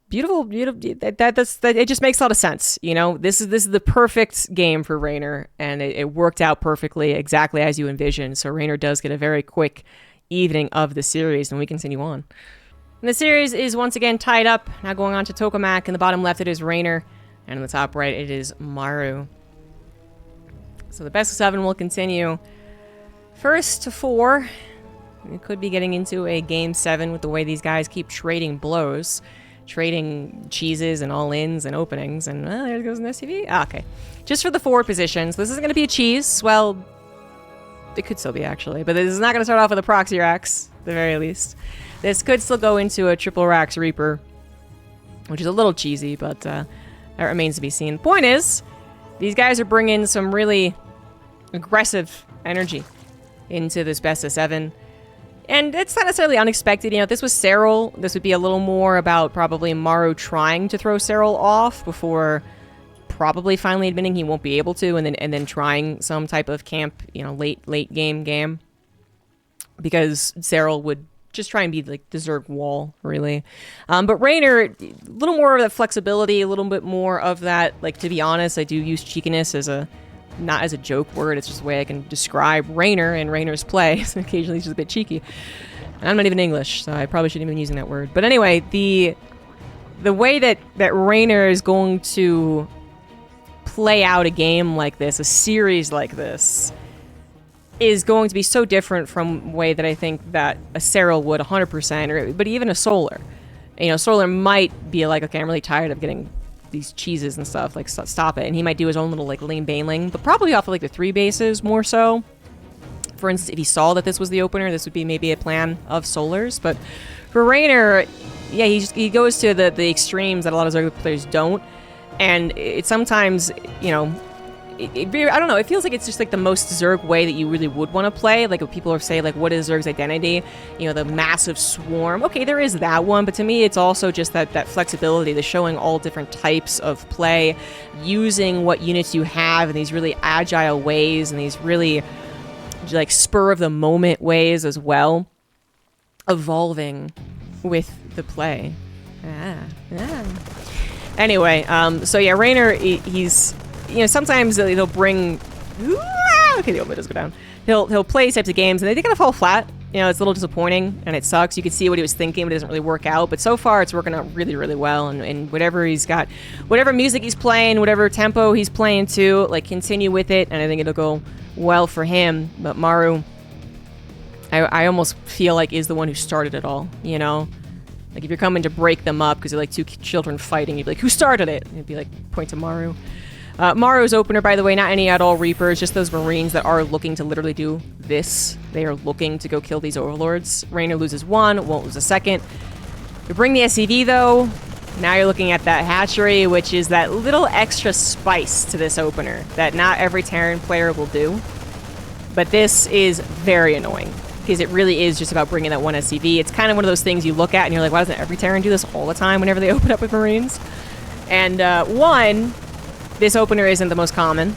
Beautiful. It just makes a lot of sense. You know, this is the perfect game for Reynor, and it worked out perfectly, exactly as you envisioned. So Reynor does get a very quick evening of the series, and we continue on. And the series is once again tied up. Now going on to Tokamak. In the bottom left, it is Reynor, and in the top right, it is Maru. So the best of 7 will continue. First to 4. We could be getting into a game 7 with the way these guys keep trading blows, trading cheeses and all-ins and openings. And there goes an SCV. Okay, just for the forward positions. This isn't going to be a cheese. Well, it could still be, actually, but this is not going to start off with a proxy Rax, at the very least. This could still go into a triple Rax Reaper, which is a little cheesy, but that remains to be seen. The point is, these guys are bringing some really aggressive energy into this best of 7. And it's not necessarily unexpected. You know, if this was Serral, this would be a little more about probably Maru trying to throw Serral off before probably finally admitting he won't be able to, and then trying some type of camp, you know, late game, because Serral would just try and be like deserved wall, really. But Reynor, a little more of that flexibility, a little bit more of that, like, to be honest, I do use cheekiness as not as a joke word, it's just a way I can describe Reynor and Reynor's play. So occasionally he's just a bit cheeky. I'm not even English, so I probably shouldn't even be using that word. But anyway, the way that Reynor is going to play out a game like this, a series like this, is going to be so different from the way that I think that a Serral would 100%, but even a Solar. You know, Solar might be like, okay, I'm really tired of getting these cheeses and stuff, like, stop it. And he might do his own little, like, lane baneling, but probably off of, like, the 3 bases more so. For instance, if he saw that this was the opener, this would be maybe a plan of Solar's. But for Reynor, yeah, he goes to the extremes that a lot of other players don't. And it sometimes, you know, I don't know, it feels like it's just like the most Zerg way that you really would want to play. Like, if people are saying, like, what is Zerg's identity? You know, the massive swarm. Okay, there is that one, but to me, it's also just that flexibility, the showing all different types of play, using what units you have in these really agile ways, and these really, like, spur-of-the-moment ways as well. Evolving with the play. Anyway, so yeah, Reynor, he's... You know, sometimes he'll bring... Okay, the old does go down. He'll play these types of games, and they kind of fall flat. You know, it's a little disappointing, and it sucks. You can see what he was thinking, but it doesn't really work out. But so far, it's working out really, really well. And whatever he's got, whatever music he's playing, whatever tempo he's playing to, like, continue with it, and I think it'll go well for him. But Maru, I almost feel like is the one who started it all, you know? Like, if you're coming to break them up because they're like two children fighting, you'd be like, who started it? And you'd be like, point to Maru. Maru's opener, by the way, not any at all Reapers, just those Marines that are looking to literally do this. They are looking to go kill these Overlords. Reynor loses one, won't lose a second. You bring the SCV, though. Now you're looking at that hatchery, which is that little extra spice to this opener that not every Terran player will do. But this is very annoying, because it really is just about bringing that one SCV. It's kind of one of those things you look at and you're like, why doesn't every Terran do this all the time whenever they open up with Marines? And one... This opener isn't the most common.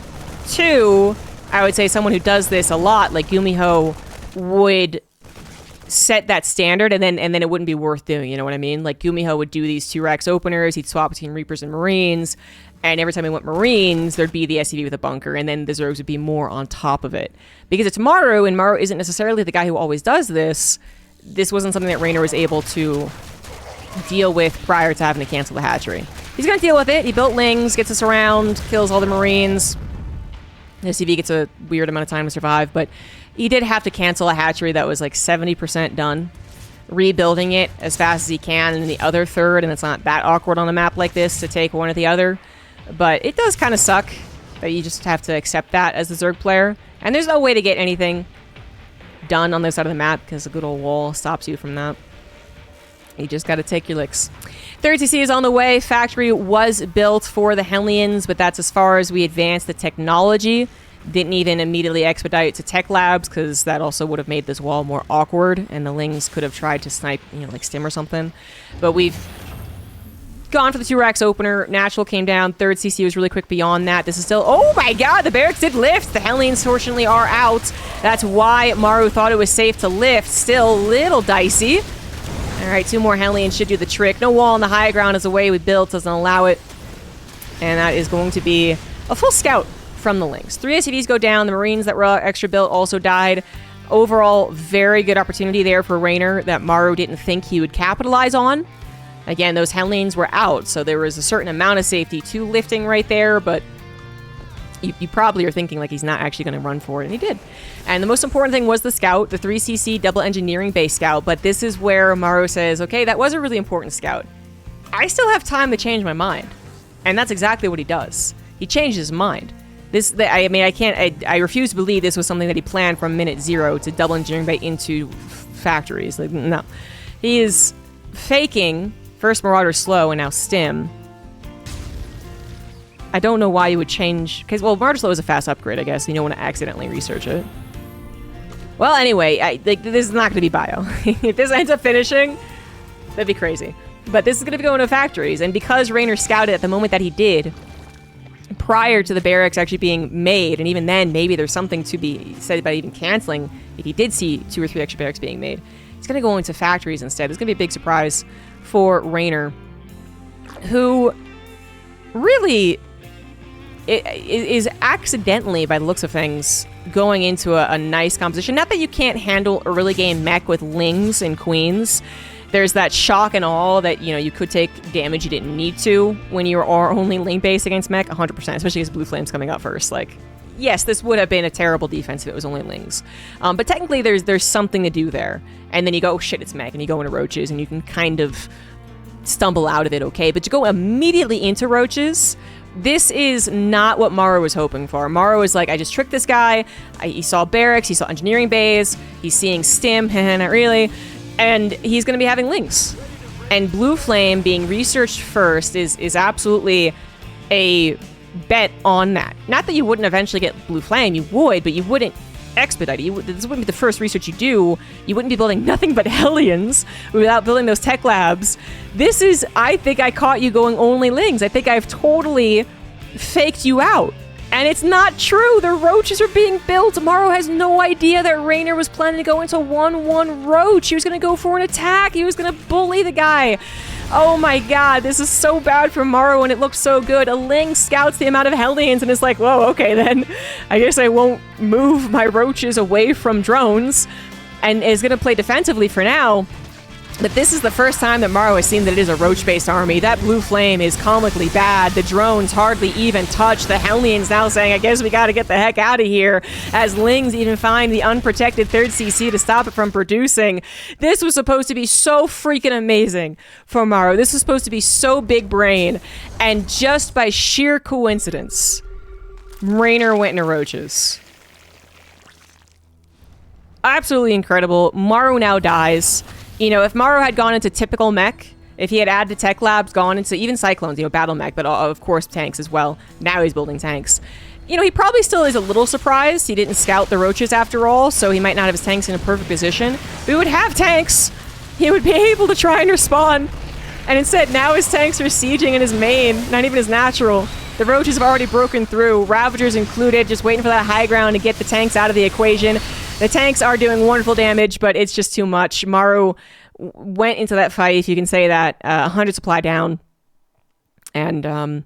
Two, I would say someone who does this a lot, like Yumiho, would set that standard, and then it wouldn't be worth doing, you know what I mean? Like, Yumiho would do these 2-Rex openers, he'd swap between Reapers and Marines, and every time he went Marines, there'd be the SCV with a bunker, and then the Zergs would be more on top of it. Because it's Maru, and Maru isn't necessarily the guy who always does this. This wasn't something that Reynor was able to deal with prior to having to cancel the hatchery. He's gonna deal with it. He built Lings, gets us around, kills all the Marines. The CV gets a weird amount of time to survive, but he did have to cancel a hatchery that was like 70% done. Rebuilding it as fast as he can in the other third, and it's not that awkward on a map like this to take one or the other. But it does kind of suck that you just have to accept that as the Zerg player. And there's no way to get anything done on this side of the map because a good old wall stops you from that. You just got to take your licks. 30C is on the way. Factory was built for the Hellions, but that's as far as we advanced the technology. Didn't even immediately expedite to tech labs, because that also would have made this wall more awkward, and the Lings could have tried to snipe, you know, like Stim or something. But we've gone for the 2-Rex opener. Natural came down. 3rd CC was really quick beyond that. This is still... Oh my god, the barracks did lift. The Hellions, fortunately, are out. That's why Maru thought it was safe to lift. Still a little dicey. Alright, 2 more Hellions should do the trick. No wall on the high ground is the way we built, doesn't allow it. And that is going to be a full scout from the Lings. 3 SCVs go down. The Marines that were extra built also died. Overall, very good opportunity there for Reynor that Maru didn't think he would capitalize on. Again, those Hellions were out, so there was a certain amount of safety to lifting right there, but you probably are thinking like he's not actually going to run for it, and he did. And the most important thing was the scout, the 3cc double engineering base scout, but this is where Maru says, okay, that was a really important scout. I still have time to change my mind. And that's exactly what he does. He changed his mind. I refuse to believe this was something that he planned from minute 0 to double engineering bay into factories. Like, no. He is faking first Marauder slow and now Stim. I don't know why you would change... Because, well, Marauder slow is a fast upgrade, I guess. You don't want to accidentally research it. Well, anyway, this is not going to be bio. If this ends up finishing, that'd be crazy. But this is going to be going to factories. And because Reynor scouted at the moment that he did, prior to the barracks actually being made, and even then, maybe there's something to be said about even canceling, if he did see 2 or 3 extra barracks being made, he's going to go into factories instead. It's going to be a big surprise for Reynor, who really... is accidentally, by the looks of things, going into a nice composition. Not that you can't handle early game mech with Lings and Queens. There's that shock and awe that, you know, you could take damage you didn't need to when you are only link based against mech, 100%, especially as Blue Flame's coming out first. Like, yes, this would have been a terrible defense if it was only Lings. But technically, there's something to do there. And then you go, oh shit, it's mech, and you go into roaches, and you can kind of stumble out of it, okay? But to go immediately into roaches... This is not what Maru was hoping for. Maru was like, I just tricked this guy. He saw barracks, he saw engineering bays, he's seeing Stim, not really, and he's going to be having Lings. And Blue Flame being researched first is absolutely a bet on that. Not that you wouldn't eventually get Blue Flame, you would, but you wouldn't expedite it. This wouldn't be the first research you do. You wouldn't be building nothing but Hellions without building those tech labs. This is, I think I caught you going only Lings. I think I've totally faked you out. And it's not true. The roaches are being built. Maru has no idea that Reynor was planning to go into 1-1 roach. He was going to go for an attack. He was going to bully the guy. Oh my god, this is so bad for Maru and it looks so good. A Ling scouts the amount of Hellions and is like, whoa, okay then. I guess I won't move my roaches away from drones and is going to play defensively for now. But this is the first time that Maru has seen that it is a roach-based army. That Blue Flame is comically bad. The drones hardly even touch. The Hellions now saying, I guess we gotta get the heck out of here, as Lings even find the unprotected 3rd CC to stop it from producing. This was supposed to be so freaking amazing for Maru. This was supposed to be so big brain. And just by sheer coincidence, Reynor went into roaches. Absolutely incredible. Maru now dies. You know, if Maru had gone into typical mech, if he had added tech labs, gone into even cyclones, you know, battle mech, but of course tanks as well. Now he's building tanks. You know, he probably still is a little surprised he didn't scout the roaches after all, so he might not have his tanks in a perfect position. But he would have tanks. He would be able to try and respawn. And instead, now his tanks are sieging in his main, not even his natural. The roaches have already broken through, Ravagers included, just waiting for that high ground to get the tanks out of the equation. The tanks are doing wonderful damage, but it's just too much. Maru went into that fight, if you can say that, 100 supply down. And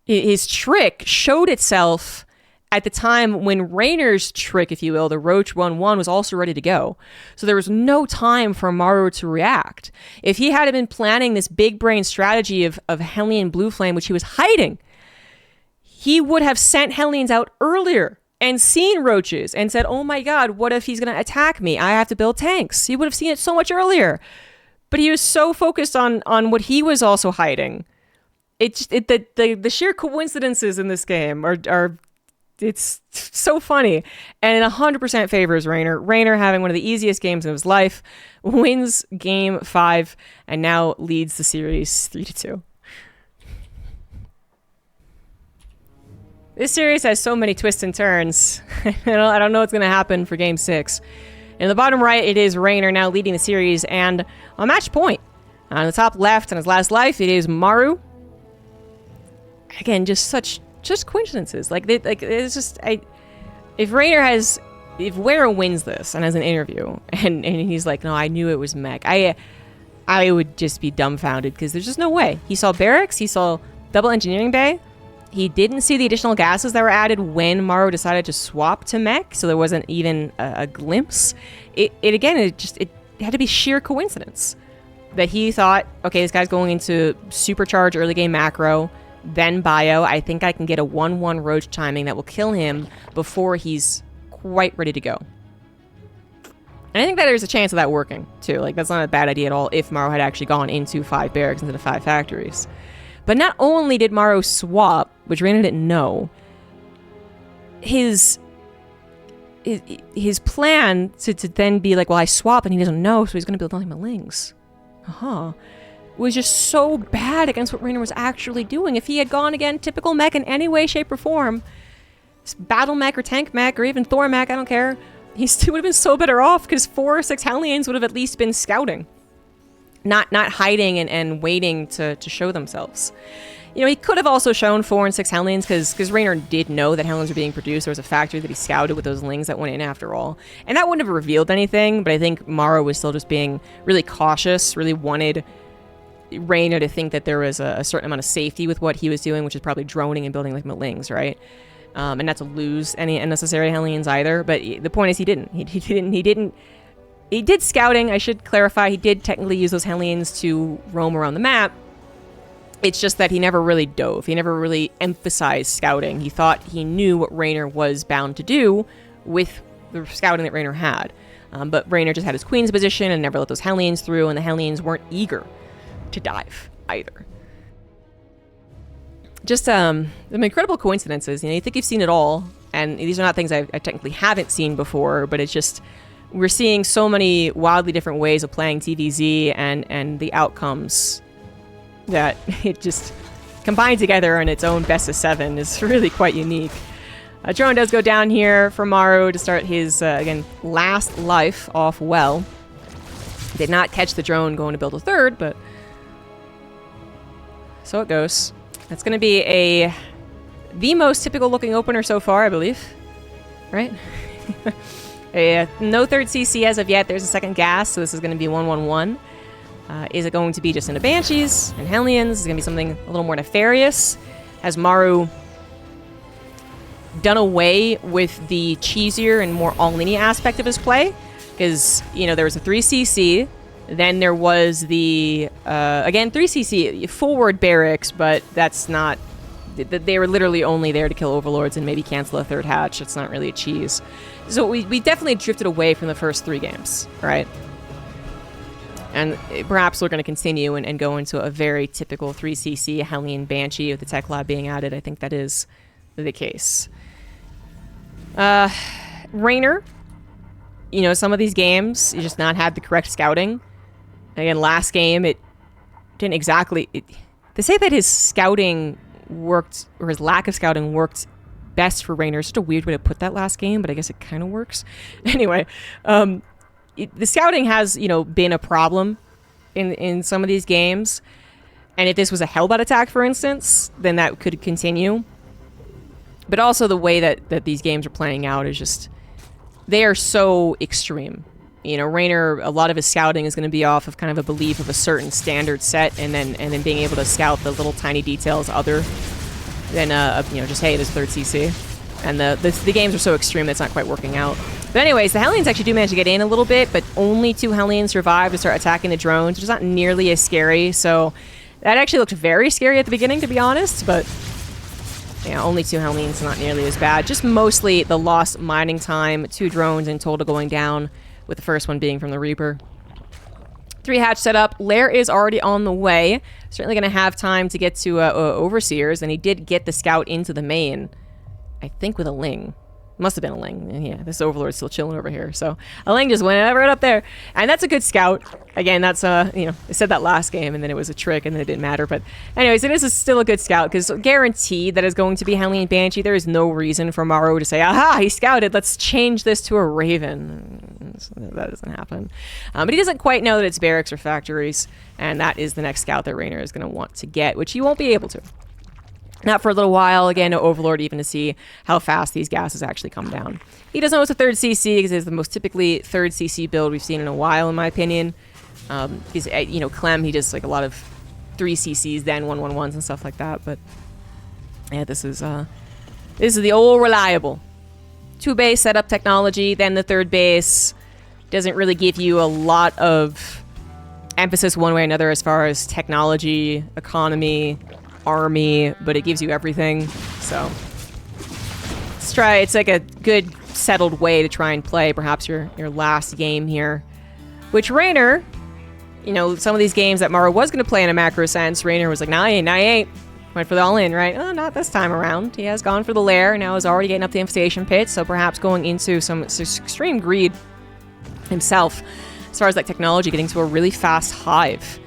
his trick showed itself at the time when Reynor's trick, if you will, the Roach 1-1, was also ready to go. So there was no time for Maru to react. If he had been planning this big brain strategy of Hellion Blue Flame, which he was hiding, he would have sent Hellions out earlier and seen roaches and said, oh my god, what if he's going to attack me? I have to build tanks. He would have seen it so much earlier. But he was so focused on what he was also hiding. The sheer coincidences in this game are it's so funny. And it 100% favors Reynor. Reynor, having one of the easiest games of his life, wins game 5 and now leads the series 3-2. This series has so many twists and turns. I don't know what's going to happen for Game 6. In the bottom right, it is Reynor now leading the series, and on match point. On the top left, on his last life, it is Maru. Again, just coincidences. It's just... If Reynor wins this and has an interview, and he's like, no, I knew it was mech, I would just be dumbfounded, because there's just no way. He saw barracks, he saw double engineering bay. He didn't see the additional gases that were added when Maru decided to swap to mech, so there wasn't even a glimpse. It had to be sheer coincidence that he thought, okay, this guy's going into supercharge early game macro, then bio. I think I can get a 1-1 roach timing that will kill him before he's quite ready to go. And I think that there's a chance of that working, too. Like, that's not a bad idea at all if Maru had actually gone into 5 barracks instead of 5 factories. But not only did Maru swap, which Reynor didn't know, his plan to then be like, well, I swap and he doesn't know, so he's going to build nothing but Lings. Was just so bad against what Reynor was actually doing. If he had gone again, typical mech in any way, shape, or form, battle mech or tank mech or even Thor mech, I don't care, he still would have been so better off because 4 or 6 Hellions would have at least been scouting. Not hiding and waiting to show themselves. You know, he could have also shown 4 and 6 Hellions because Reynor did know that Hellions were being produced. There was a factory that he scouted with those Lings that went in after all. And that wouldn't have revealed anything, but I think Maru was still just being really cautious, really wanted Reynor to think that there was a certain amount of safety with what he was doing, which is probably droning and building like Lings, right? And not to lose any unnecessary Hellions either. But the point is he didn't. He did scouting, I should clarify. He did technically use those Hellions to roam around the map. It's just that he never really dove. He never really emphasized scouting. He thought he knew what Reynor was bound to do with the scouting that Reynor had. But Reynor just had his queen's position and never let those Hellions through, and the Hellions weren't eager to dive either. Just some incredible coincidences. You know, you think you've seen it all, and these are not things I technically haven't seen before, but it's just... We're seeing so many wildly different ways of playing TvZ and the outcomes that it just combined together in its own best of 7 is really quite unique. A drone does go down here for Maru to start his, again, last life off well. Did not catch the drone going to build a third, but so it goes. That's going to be the most typical looking opener so far, I believe. Right? No third CC as of yet. There's a second gas, so this is going to be 1-1-1. Is it going to be just into Banshees and Hellions? Is it going to be something a little more nefarious? Has Maru done away with the cheesier and more all-linear aspect of his play? Because, you know, there was a 3cc, then there was the, again, 3cc, forward barracks, but that's not, they were literally only there to kill overlords and maybe cancel a third hatch. It's not really a cheese. So we definitely drifted away from the first 3 games, right? And perhaps we're going to continue and go into a very typical 3cc Hellion Banshee with the tech lab being added. I think that is the case. Reynor, you know, some of these games, you just not had the correct scouting. Again, last game, it didn't exactly... They say that his scouting worked, or his lack of scouting worked best for Reynor. It's just a weird way to put that last game, but I guess it kind of works. Anyway, the scouting has, you know, been a problem in some of these games. And if this was a Hellbat attack, for instance, then that could continue. But also the way that these games are playing out is just... They are so extreme. You know, Reynor, a lot of his scouting is going to be off of kind of a belief of a certain standard set, and then being able to scout the little tiny details other than, you know, just, hey, there's third CC. And the games are so extreme that it's not quite working out. But anyways, the Hellions actually do manage to get in a little bit, but only 2 Hellions survive to start attacking the drones, which is not nearly as scary. So that actually looked very scary at the beginning, to be honest, but... Yeah, only 2 Hellions, not nearly as bad. Just mostly the lost mining time. 2 drones in total going down, with the first one being from the Reaper. 3 hatch set up. Lair is already on the way. Certainly going to have time to get to Overseers, and he did get the scout into the main. I think with a Ling. Must have been a Ling. Yeah, this Overlord's still chilling over here. So a Ling just went right up there. And that's a good scout. Again, that's, you know, I said that last game and then it was a trick and then it didn't matter. But anyways, it is still a good scout because guaranteed that is going to be Hellion Banshee. There is no reason for Maru to say, aha, he scouted. Let's change this to a Raven. That doesn't happen. But he doesn't quite know that it's barracks or factories. And that is the next scout that Reynor is going to want to get, which he won't be able to. Not for a little while. Again, no Overlord even to see how fast these gases actually come down. He doesn't know it's a third CC because it's the most typically third CC build we've seen in a while, in my opinion. Because, you know, Clem, he does like a lot of 3 CCs, then 1-1-1s and stuff like that. But yeah, this is the old reliable 2 base setup technology. Then the third base doesn't really give you a lot of emphasis one way or another as far as technology, economy, army, but it gives you everything. So let's try. It's like a good settled way to try and play perhaps your last game here, which Reynor, you know, some of these games that Maru was going to play in a macro sense, Reynor was like, nah, I ain't. Went for the all-in, right? Oh, not this time around. He has gone for the lair, now is already getting up the infestation pit, so perhaps going into some extreme greed himself as far as like technology, getting to a really fast hive.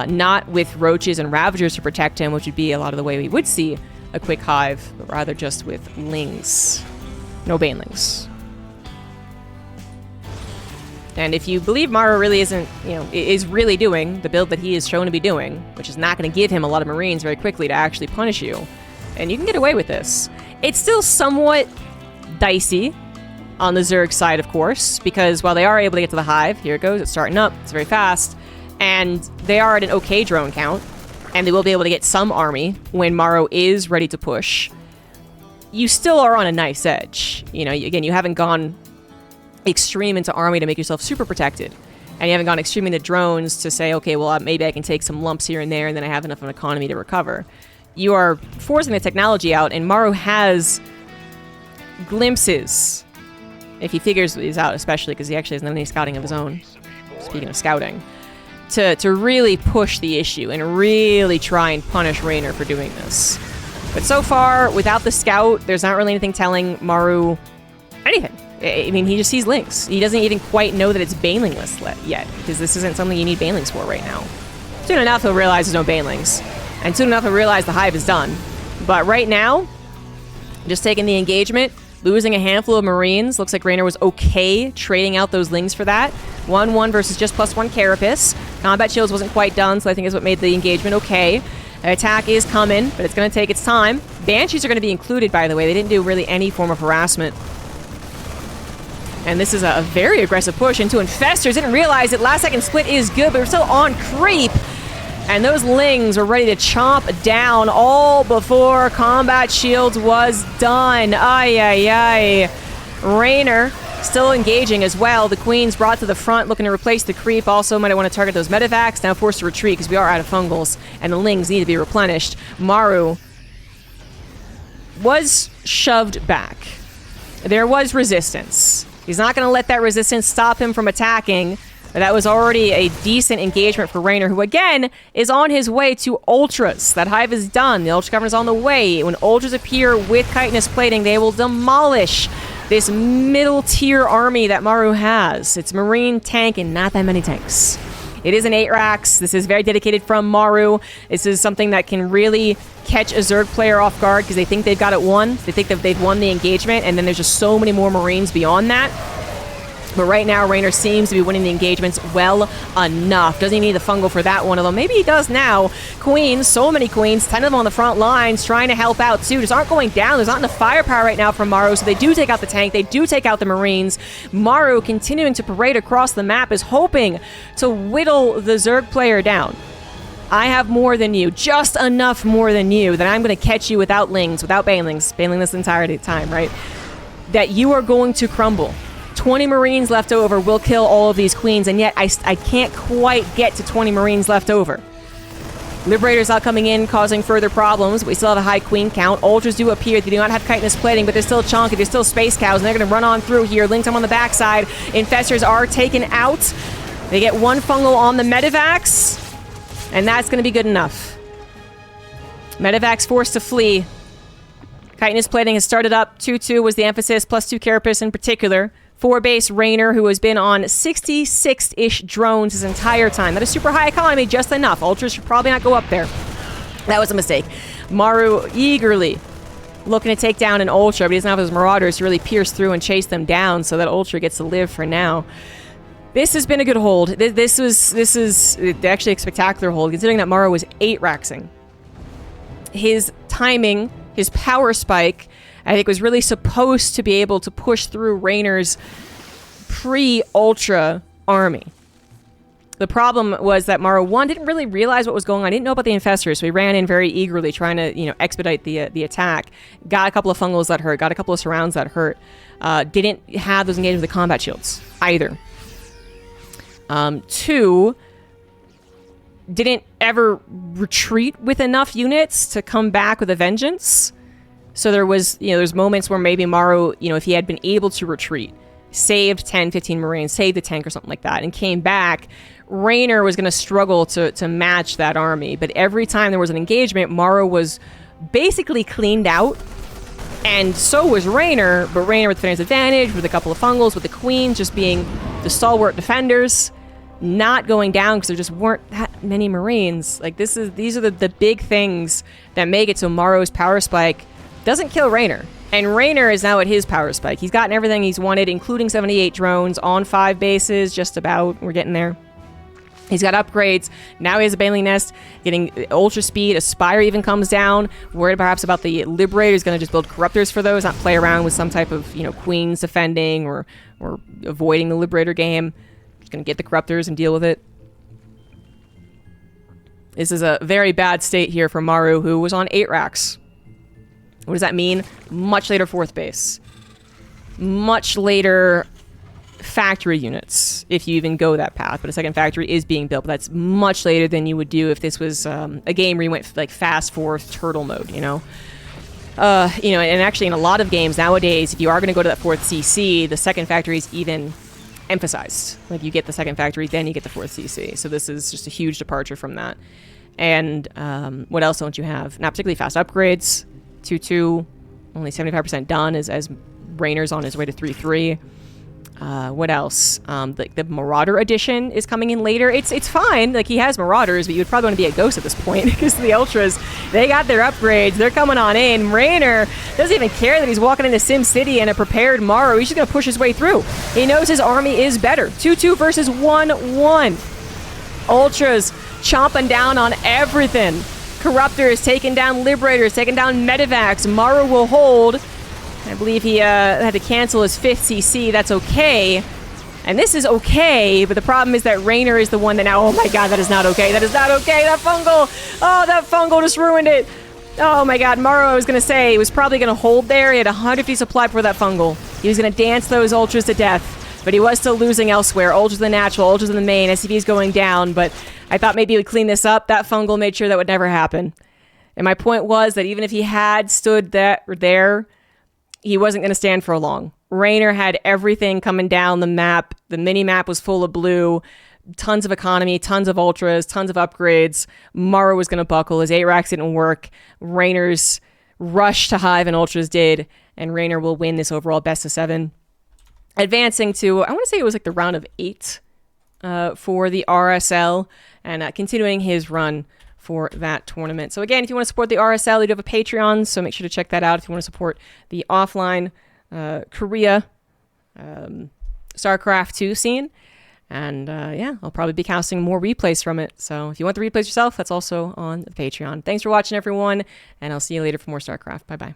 Not with roaches and ravagers to protect him, which would be a lot of the way we would see a quick hive, but rather just with lings. No banelings. And if you believe Maru really isn't, you know, is really doing the build that he is shown to be doing, which is not going to give him a lot of Marines very quickly to actually punish you, and you can get away with this. It's still somewhat dicey on the Zerg side, of course, because while they are able to get to the hive, here it goes, it's starting up, it's very fast. And they are at an okay drone count, and they will be able to get some army when Maru is ready to push. You still are on a nice edge. You know, again, you haven't gone extreme into army to make yourself super protected. And you haven't gone extreme into drones to say, okay, well, maybe I can take some lumps here and there, and then I have enough of an economy to recover. You are forcing the technology out, and Maru has glimpses, if he figures these out, especially because he actually has any scouting of his own. Speaking of scouting. To really push the issue and really try and punish Reynor for doing this. But so far, without the scout, there's not really anything telling Maru anything. I mean, he just sees links. He doesn't even quite know that it's banelingless yet, because this isn't something you need banelings for right now. Soon enough, he'll realize there's no banelings. And soon enough, I realize the hive is done. But right now, just taking the engagement, losing a handful of Marines. Looks like Reynor was okay trading out those Lings for that. 1-1 versus just +1 Carapace. Combat Shields wasn't quite done, so I think is what made the engagement okay. Attack is coming, but it's going to take its time. Banshees are going to be included, by the way. They didn't do really any form of harassment. And this is a very aggressive push into Infestors. Didn't realize it. Last second split is good, but we're still on creep. And those Lings were ready to chomp down all before Combat Shields was done. Ay, ay, ay. Reynor still engaging as well. The Queen's brought to the front, looking to replace the creep. Also might want to target those Medivacs. Now forced to retreat because we are out of fungals, and the Lings need to be replenished. Maru was shoved back. There was resistance. He's not going to let that resistance stop him from attacking. That was already a decent engagement for Reynor, who again is on his way to Ultras. That hive is done. The Ultra Governor's on the way. When Ultras appear with chitinous plating, they will demolish this middle tier army that Maru has. It's Marine, tank, and not that many tanks. It is an 8-Rax. This is very dedicated from Maru. This is something that can really catch a Zerg player off guard because they think they've got it won. They think that they've won the engagement, and then there's just so many more Marines beyond that. But right now, Reynor seems to be winning the engagements well enough. Doesn't even need the fungal for that one, although maybe he does now. Queens, so many Queens, 10 of them on the front lines, trying to help out too. Just aren't going down. There's not enough firepower right now from Maru, so they do take out the tank. They do take out the Marines. Maru, continuing to parade across the map, is hoping to whittle the Zerg player down. I have more than you, just enough more than you, that I'm going to catch you without Lings, without Banelings, Baneling this entire time, right? That you are going to crumble. 20 Marines left over will kill all of these Queens, and yet I can't quite get to 20 Marines left over. Liberators out coming in, causing further problems. We still have a high Queen count. Ultras do appear. They do not have chitinous plating, but they're still chunky. They're still Space Cows, and they're going to run on through here. Linked them on the backside. Infestors are taken out. They get one fungal on the Medivacs, and that's going to be good enough. Medivacs forced to flee. Chitinous plating has started up. 2-2 was the emphasis, +2 Carapace in particular. 4-base Reynor, who has been on 66-ish drones his entire time. That is super high economy, just enough. Ultras should probably not go up there. That was a mistake. Maru eagerly looking to take down an Ultra, but he doesn't have his Marauders to really pierce through and chase them down, so that Ultra gets to live for now. This has been a good hold. This is actually a spectacular hold, considering that Maru was 8-Raxing. His timing, his power spike, I think was really supposed to be able to push through Reynor's pre-Ultra army. The problem was that Maru, one, didn't really realize what was going on. Didn't know about the Infestors, so he ran in very eagerly, trying to, expedite the attack. Got a couple of fungals that hurt. Got a couple of surrounds that hurt. Didn't have those engagements with the combat shields either. 2, didn't ever retreat with enough units to come back with a vengeance. So there was, there's moments where maybe Maru, if he had been able to retreat, saved 10, 15 Marines, saved the tank or something like that, and came back, Reynor was going to struggle to match that army. But every time there was an engagement, Maru was basically cleaned out, and so was Reynor, but Reynor with defender's advantage, with a couple of fungals, with the Queens just being the stalwart defenders, not going down because there just weren't that many Marines. Like, these are the big things that make it so Maru's power spike doesn't kill Reynor. And Reynor is now at his power spike. He's gotten everything he's wanted, including 78 drones on 5 bases, just about. We're getting there. He's got upgrades. Now he has a Baneling Nest, getting ultra speed. Aspire even comes down. Worried perhaps about the Liberator. He's going to just build Corruptors for those, not play around with some type of, Queens defending or avoiding the Liberator game. Just going to get the Corruptors and deal with it. This is a very bad state here for Maru, who was on 8-Rax. What does that mean? Much later 4th base. Much later factory units, if you even go that path. But a second factory is being built. But that's much later than you would do if this was a game where you went like fast 4th turtle mode, and actually in a lot of games nowadays, if you are going to go to that 4th CC, the second factory is even emphasized. Like, you get the second factory, then you get the 4th CC. So this is just a huge departure from that. And what else don't you have? Not particularly fast upgrades. 2-2, only 75% done as Reynor's on his way to 3-3. What else? The Marauder edition is coming in later. It's fine. Like, he has Marauders, but you'd probably want to be a ghost at this point because the Ultras, they got their upgrades. They're coming on in. Reynor doesn't even care that he's walking into Sim City and a prepared Maru. He's just going to push his way through. He knows his army is better. 2-2 versus 1-1. Ultras chomping down on everything. Corruptors taking down Liberators, taking down Medivacs. Maru will hold. I believe he had to cancel his 5th CC. That's okay. And this is okay, but the problem is that Reynor is the one that now... Oh my god, that is not okay. That is not okay. That fungal... Oh, that fungal just ruined it. Oh my god, Maru, I was going to say, he was probably going to hold there. He had 150 supply for that fungal. He was going to dance those Ultras to death, but he was still losing elsewhere. Ultras in the natural, Ultras in the main, SCV's going down, but I thought maybe he would clean this up. That fungal made sure that would never happen. And my point was that even if he had stood there... he wasn't going to stand for long. Reynor had everything coming down the map. The mini-map was full of blue. Tons of economy, tons of ultras, tons of upgrades. Maru was going to buckle. His 8 racks didn't work. Reynor's rush to Hive and ultras did. And Reynor will win this overall best of 7. Advancing to, I want to say it was like the round of 8 for the RSL. And continuing his run for that tournament. So again, if you want to support the RSL, we do have a Patreon, so make sure to check that out if you want to support the offline Korea StarCraft 2 scene. And yeah, I'll probably be casting more replays from it. So if you want the replays yourself, that's also on the Patreon. Thanks for watching, everyone, and I'll see you later for more StarCraft. Bye-bye.